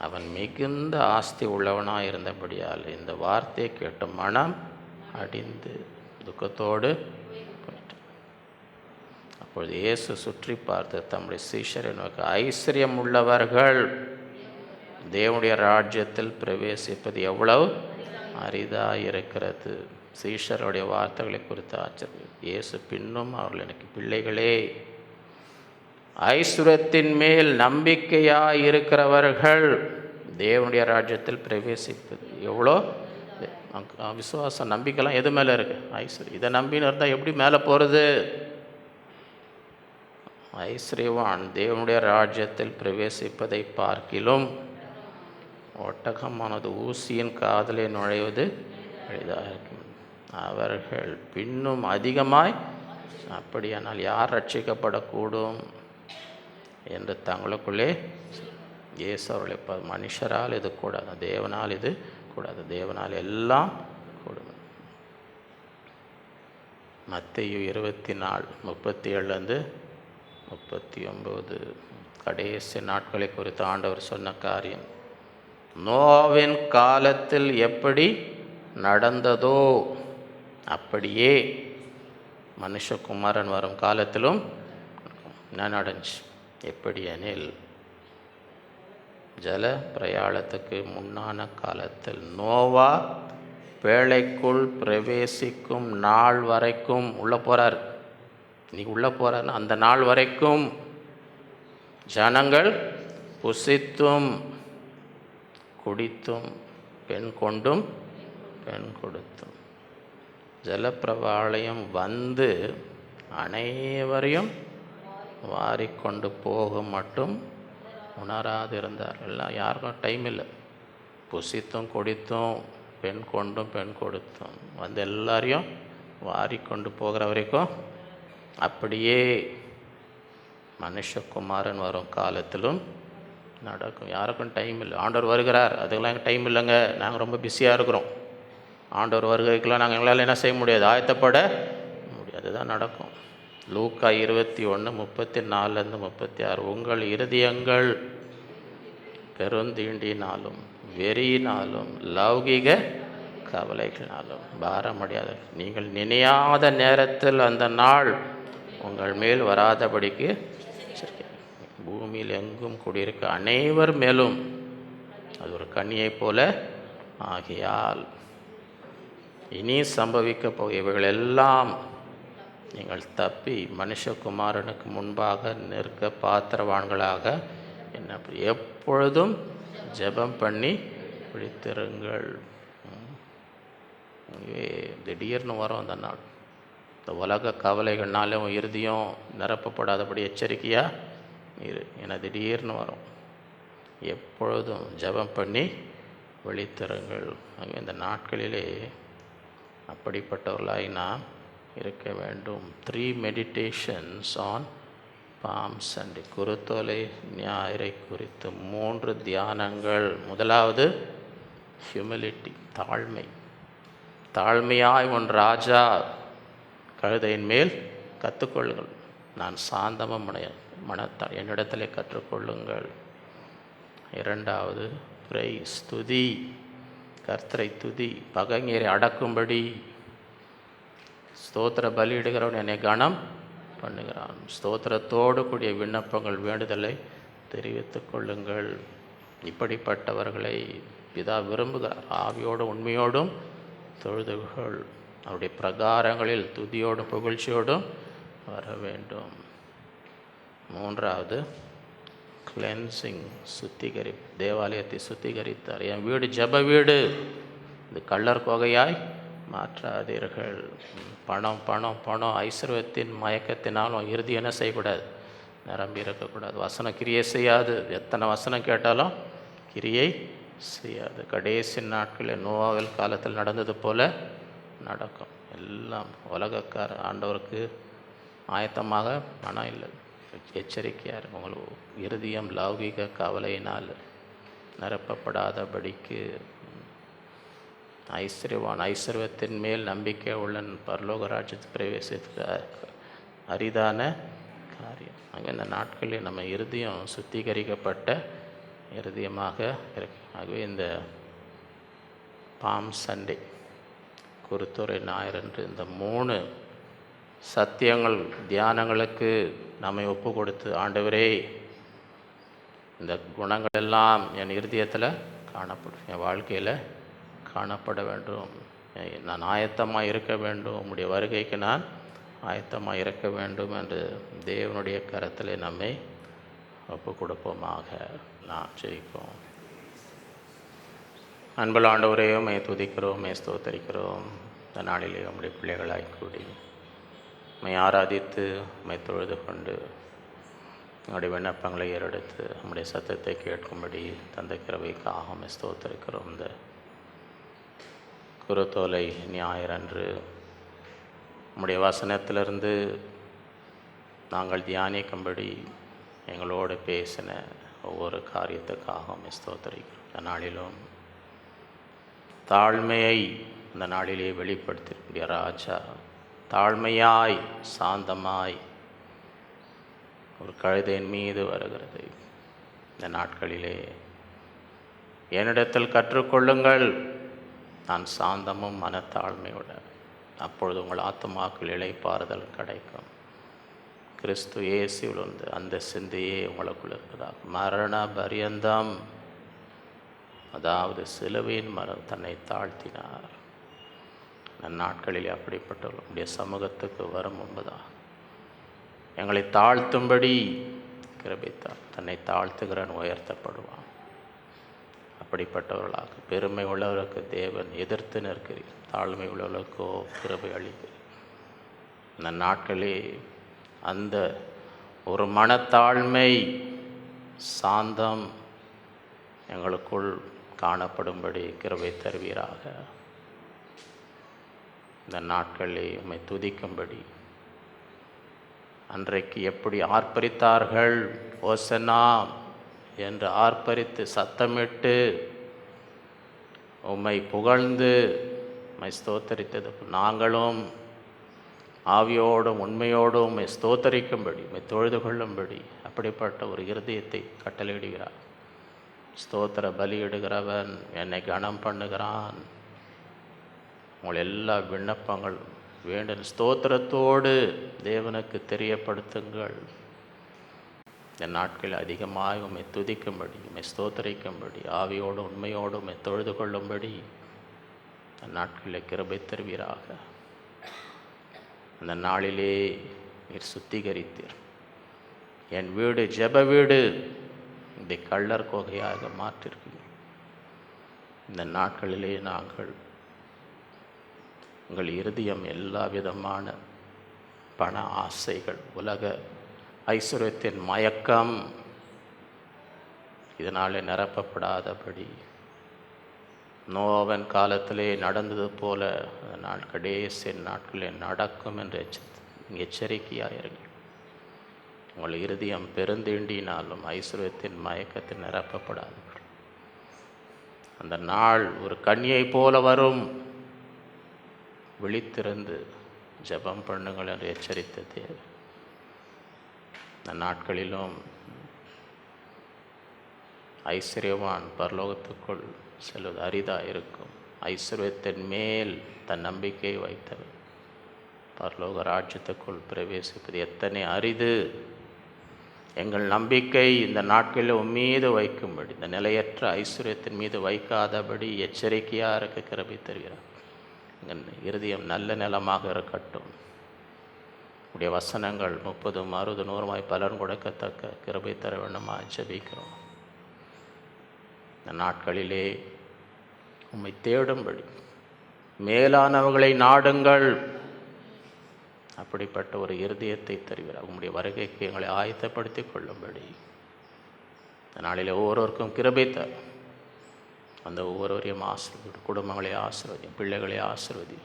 அவன் மிகுந்த ஆஸ்தி உள்ளவனாக இருந்தபடியால் இந்த வார்த்தையை கேட்ட மனம் அடிந்து துக்கத்தோடு போயிட்டான். அப்பொழுது இயேசு சுற்றி பார்த்து தம்முடைய சீஷரை நோக்கி, ஐஸ்வர்யம் உள்ளவர்கள் தேவனுடைய ராஜ்யத்தில் பிரவேசிப்பது எவ்வளவு அரிதாக இருக்கிறது. சீஷருடைய வார்த்தைகளை குறித்து ஆச்சரியம். இயேசு பின்னும் அவர்கள், எனக்கு பிள்ளைகளே, ஐஸ்வர்யத்தின் மேல் நம்பிக்கையாக இருக்கிறவர்கள் தேவனுடைய ராஜ்யத்தில் பிரவேசிப்பது எவ்வளோ. விசுவாசம் நம்பிக்கைலாம் எது மேலே இருக்குது? ஐஸ்வர்யம். இதை நம்பின்னு இருந்தால் எப்படி மேலே போகிறது? ஐஸ்வர்யவான் தேவனுடைய ராஜ்யத்தில் பிரவேசிப்பதை பார்க்கிலும் ஒட்டகமானது ஊசியின் காதலை நுழைவது எளிதாக இருக்கும். அவர்கள் பின்னும் அதிகமாய், அப்படியானால் யார் ரட்சிக்கப்படக்கூடும் என்று தங்களுக்குள்ளே இயேசு அவர்களை, மனுஷரால் இது கூடாது, தேவனால் இது கூடாது, தேவனால் எல்லாம் கூடும். மத்தேயு 24:37-39 கடைசி நாட்களை குறித்து ஆண்டவர் சொன்ன காரியம். நோவின் காலத்தில் எப்படி நடந்ததோ அப்படியே மனுஷகுமாரன் வரும் காலத்திலும் என்ன நடந்துச்சு? எப்படி எனில், ஜல பிரயாணத்துக்கு முன்னான காலத்தில் நோவா பேழைக்குள் பிரவேசிக்கும் நாள் வரைக்கும் உள்ளே போகிறார். இன்னைக்கு உள்ளே போகிறாருன்னா அந்த நாள் வரைக்கும் ஜனங்கள் புசித்தும் குடித்தும் பெண் கொண்டும் பெண் கொடுத்தும் ஜலப்பிரவாளயம் வந்து அனைவரையும் வாரிக்கொண்டு போக மட்டும் உணராதிருந்தார். எல்லாம் யாருக்கும் டைம் இல்லை. புசித்தும் குடித்தும் பெண் கொண்டும் பெண் கொடுத்தும் வந்து எல்லாரையும் வாரி கொண்டு போகிற வரைக்கும் அப்படியே மனுஷகுமாரன் வரும் காலத்திலும் நடக்கும். யாருக்கும் டைம் இல்லை. ஆண்டவர் வருகிறார், அதுக்கெல்லாம் எங்கள் டைம் இல்லைங்க, நாங்கள் ரொம்ப பிஸியாக இருக்கிறோம். ஆண்டவர் வருகைக்கெல்லாம் நாங்கள் எங்களால் என்ன செய்ய முடியாது, ஆயத்தப்பட முடியாது. தான் நடக்கும். லூக்கா 21:34-36. உங்கள் இருதயங்கள் பெருந்தீண்டினாலும் வெறியினாலும் லௌகிக கவலைகளினாலும் பாரமடையாத நீங்கள் நினையாத நேரத்தில் அந்த நாள் உங்கள் மேல் வராதபடிக்கு பூமியில் எங்கும் குடியிருக்க அனைவர் மேலும் அது ஒரு கண்ணியைப் போல ஆகியால் இனி சம்பவிக்க போக இவைகளெல்லாம் நீங்கள் தப்பி மனுஷகுமாரனுக்கு முன்பாக நிற்க பாத்திரவான்களாக என்ன எப்பொழுதும் ஜெபம் பண்ணி விழித்திருங்கள். திடீர்னு வரும் அந்த நாள். இந்த உலக கவலைகள்னாலும் இறுதியும் நிரப்பப்படாதபடி எச்சரிக்கையாக இரு. ஏன்னா திடீர்னு வரும். எப்பொழுதும் ஜெபம் பண்ணி விழித்திருங்கள். இந்த நாட்களிலே அப்படிப்பட்டவர்களாய் நாம் இருக்க வேண்டும். 3 meditations on Palm Sunday. குருத்தோலை ஞாயிறை குறித்து 3 தியானங்கள். முதலாவது ஹியூமிலிட்டி, தாழ்மை. தாழ்மையாய் உன் ராஜா கழுதையின் மேல் கற்றுக்கொள்ளுங்கள். நான் சாந்தமும் மனத்தால் என்னிடத்திலே கற்றுக்கொள்ளுங்கள். இரண்டாவது பிரைஸ், துதி, கர்த்தரை துதி. பகைஞரை அடக்கும்படி ஸ்தோத்திர பலியிடுகிறவன் என்னை கனம் பண்ணுகிறான். ஸ்தோத்திரத்தோடு கூடிய விண்ணப்பங்கள் வேண்டுதலை தெரிவித்து கொள்ளுங்கள். இப்படிப்பட்டவர்களை பிதா விரும்புகிறார். ஆவியோடும் உண்மையோடும் தொழுதுகள். அவருடைய பிரகாரங்களில் துதியோடும் புகழ்ச்சியோடும் வர வேண்டும். மூன்றாவது கிளென்சிங், சுத்திகரிப்பு. தேவாலயத்தை சுத்திகரித்தார். என் வீடு ஜெப வீடு, இது கள்ளர் கொகையாய் மாற்றாதீர்கள். பணம் பணம் பணம் ஐஸ்வர்யத்தின் மயக்கத்தினாலும் இறுதி என்ன செய்யக்கூடாது, நிரம்பி இருக்கக்கூடாது. வசனம் கிரியை செய்யாது. எத்தனை வசனம் கேட்டாலும் கிரியை செய்யாது. கடைசி நாட்களில் நோவாவில் காலத்தில் நடந்தது போல நடக்கும். எல்லாம் உலகக்கார ஆண்டவருக்கு ஆயத்தமாக மனம் இல்லை. எச்சரிக்கையாக இருக்கும். உங்களுக்கு இருதயம் லௌகிக கவலையினால் நிரப்பப்படாதபடிக்கு. ஐஸ்வர்யவான் ஐஸ்வர்யத்தின் மேல் நம்பிக்கை உள்ளன் பரலோக ராஜ்யத்தை பிரவேசிக்க அரிதான காரியம். அங்கே இந்த நாட்களில் நம்ம இருதயம் சுத்திகரிக்கப்பட்ட இருதயமாக இருக்கு. ஆகவே இந்த பாம் சண்டே, குருத்துறை ஞாயிறன்று இந்த 3 சத்தியங்கள் தியானங்களுக்கு நம்மை ஒப்பு கொடுத்து, ஆண்டவரே இந்த குணங்கள் எல்லாம் என் இருதயத்தில் காணப்படும், என் வாழ்க்கையில் காணப்பட வேண்டும், நான் ஆயத்தமாக இருக்க வேண்டும், உம்முடைய வருகைக்கு நான் ஆயத்தமாக இருக்க வேண்டும் என்று தேவனுடைய கரத்தில் நம்மை ஒப்பு கொடுப்போமாக. நாம் ஜெயிப்போம். அன்புள்ள ஆண்டவரே, உம்மை துதிக்கிறோம், உம்மை ஸ்தோத்தரிக்கிறோம். இந்த நாளிலே உம்முடைய பிள்ளைகளாய் கூடி உம்மை ஆராதித்து உம்மை தொழுது கொண்டு உங்களுடைய விண்ணப்பங்களை ஏறெடுத்து உம்முடைய சத்தத்தை கேட்கும்படி தந்த கிருபைக்காக உம்மை ஸ்தோத்தரிக்கிறோம். இந்த குருத்தோலை ஞாயிறன்று உம்முடைய வசனத்திலிருந்து நாங்கள் தியானிக்கும்படி எங்களோடு பேசின ஒவ்வொரு காரியத்துக்காக உம்மை ஸ்தோத்தரிக்கிறோம். இந்த நாளிலும் தாழ்மையை இந்த நாளிலே வெளிப்படுத்திய ராஜா, தாழ்மையாய் சாந்தமாய் ஒரு கழுதையின் மீது வருகிறது. இந்த நாட்களிலே என்னிடத்தில் கற்றுக்கொள்ளுங்கள், நான் சாந்தமும் மனத்தாழ்மையோட, அப்பொழுது உங்கள் ஆத்துமாக்கள் இளைப்பாறுதல் கிடைக்கும். கிறிஸ்து இயேசுவில் வந்து அந்த சிந்தையே உங்களுக்குள் இருக்கிறதாக. மரண பரியந்தம், அதாவது சிலுவையின் மரம் தன்னை தாழ்த்தினார். நாட்களில் அப்படிப்பட்டவர்களுடைய சமூகத்துக்கு வரும் முன்பதாக எங்களை தாழ்த்தும்படி கிருபைத்தார். தன்னை தாழ்த்துகிறவன் உயர்த்தப்படுவான். அப்படிப்பட்டவர்களாக பெருமை உள்ளவர்களுக்கு தேவன் எதிர்த்து நிற்கிறீர், தாழ்மை உள்ளவர்களுக்கோ கிருபை அளிக்கிறீர். இந்த நாட்களே அந்த ஒரு மனத்தாழ்மை சாந்தம் எங்களுக்குள் காணப்படும்படி கிருபை தருவீராக. இந்த நாட்களில் உம்மை துதிக்கும்படி, அன்றைக்கு எப்படி ஆர்ப்பரித்தார்கள், ஓசன்னா என்று ஆர்ப்பரித்து சத்தமிட்டு உம்மை புகழ்ந்து உம்மை ஸ்தோத்தரித்தது, நாங்களும் ஆவியோடும் உண்மையோடும் உம்மை ஸ்தோத்தரிக்கும்படி, உம்மை தொழுது கொள்ளும்படி அப்படிப்பட்ட ஒரு இருதயத்தை கட்டளையிடுகிறார். ஸ்தோத்திர பலியிடுகிறவன் என்னை கனம் பண்ணுகிறான். உங்கள் எல்லா விண்ணப்பங்களும் வேண்டும் ஸ்தோத்திரத்தோடு தேவனுக்கு தெரியப்படுத்துங்கள். இந்த நாட்களில் அதிகமாக உம்மை துதிக்கும்படி, உம்மை ஸ்தோத்தரிக்கும்படி, ஆவியோடு உண்மையோடு உம்மை தொழுது கொள்ளும்படி அந்த நாட்களில் கிருபை தருவீராக. அந்த நாளிலே நீர் சுத்திகரித்தீர். என் வீடு ஜெப வீடு, இதை கள்ளர் கோகையாக மாற்றிருக்கீங்க. இந்த நாட்களிலே நாங்கள் உங்கள் இருதயம் எல்லா விதமான பண ஆசைகள், உலக ஐஸ்வர்யத்தின் மயக்கம் இதனாலே நிரப்பப்படாதபடி நோவன் காலத்திலே நடந்தது போல நாள் கடைசி நாட்களில் நடக்கும் என்று எச்சரிக்கையாயிருங்கள். உங்கள் இருதயம் பெருந்தீண்டினாலும் ஐஸ்வர்யத்தின் மயக்கத்தில் நிரப்பப்படாது. அந்த நாள் ஒரு கன்னியை போல வரும். விழித்திருந்து ஜெபம் பண்ணுங்கள் என்று எச்சரித்த தேவை. இந்த நாட்களிலும் ஐஸ்வர்யவான் பரலோகத்துக்குள் செல்வது அரிதாக இருக்கும். ஐஸ்வர்யத்தின் மேல் தன் நம்பிக்கையை வைத்தவர் பரலோக ராஜ்யத்துக்குள் பிரவேசிப்பது எத்தனை அரிது. எங்கள் நம்பிக்கை இந்த நாட்களில் உம்மீது வைக்கும்படி, இந்த நிலையற்ற ஐஸ்வர்யத்தின் மீது வைக்காதபடி எச்சரிக்கையாக இருக்க கிருபை தருகிறார். எங்கள் இருதயம் நல்ல நிலமாக இருக்கட்டும். உடைய வசனங்கள் 30, 60, 100 பலன் கொடுக்கத்தக்க கிருபை தர வேண்டுமா ஜெபிக்கிறோம். இந்த நாட்களிலே உம்மை தேடும்படி, மேலானவர்களை நாடுங்கள், அப்படிப்பட்ட ஒரு இருதயத்தை தருகிறார். உம்முடைய வருகைக்கு எங்களை ஆயத்தப்படுத்தி கொள்ளும்படி இந்த நாளில் ஒவ்வொருவருக்கும் கிருபை தரும். அந்த ஒவ்வொருவரையும் ஆசீர்வதி, குடும்பங்களை ஆசீர்வதி, பிள்ளைகளை ஆசீர்வதி,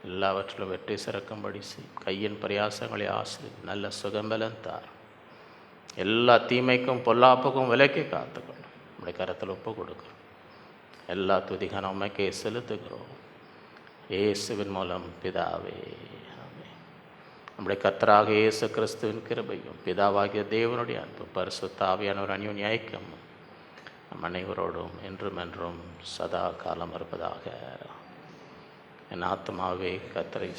எல்லாவற்றிலும் வெற்றி சிறக்கும்படி செய். கையின் பிரயாசங்களை ஆசீர்வதி, நல்ல சுகம்பலன் தார். எல்லா தீமைக்கும் பொல்லாப்புக்கும் விலக்கி காத்துக்கணும். நம்முடைய கரத்தில் ஒப்பு கொடுக்கிறோம். எல்லா துதிகான உண்மைக்கே செலுத்துகிறோம். இயேசுவின் மூலம் பிதாவே. நம்முடைய கர்த்தராக இயேசு கிறிஸ்துவின் கிருபையும் பிதாவாகிய தேவனுடைய அன்பும் பரிசுத்த ஆவியானவர் அந்யோன்ய ஐக்கியமும் நம் அனைவரோடும் என்றும் என்றும் சதா காலம் இருப்பதாக. என் ஆத்மாவே கர்த்தரை,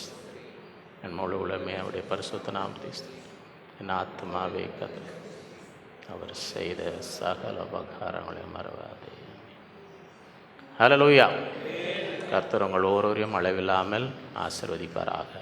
என் முழு உலகமே அவருடைய பரிசுத்த நாமத்தை, என் ஆத்மாவே கர்த்தரை, அவர் செய்த சகல உபகாரங்களை மறவாதே. ஹல்லேலூயா. கர்த்தர் உங்கள் ஒவ்வொருவரையும் அளவில்லாமல் ஆசீர்வதிப்பாராக.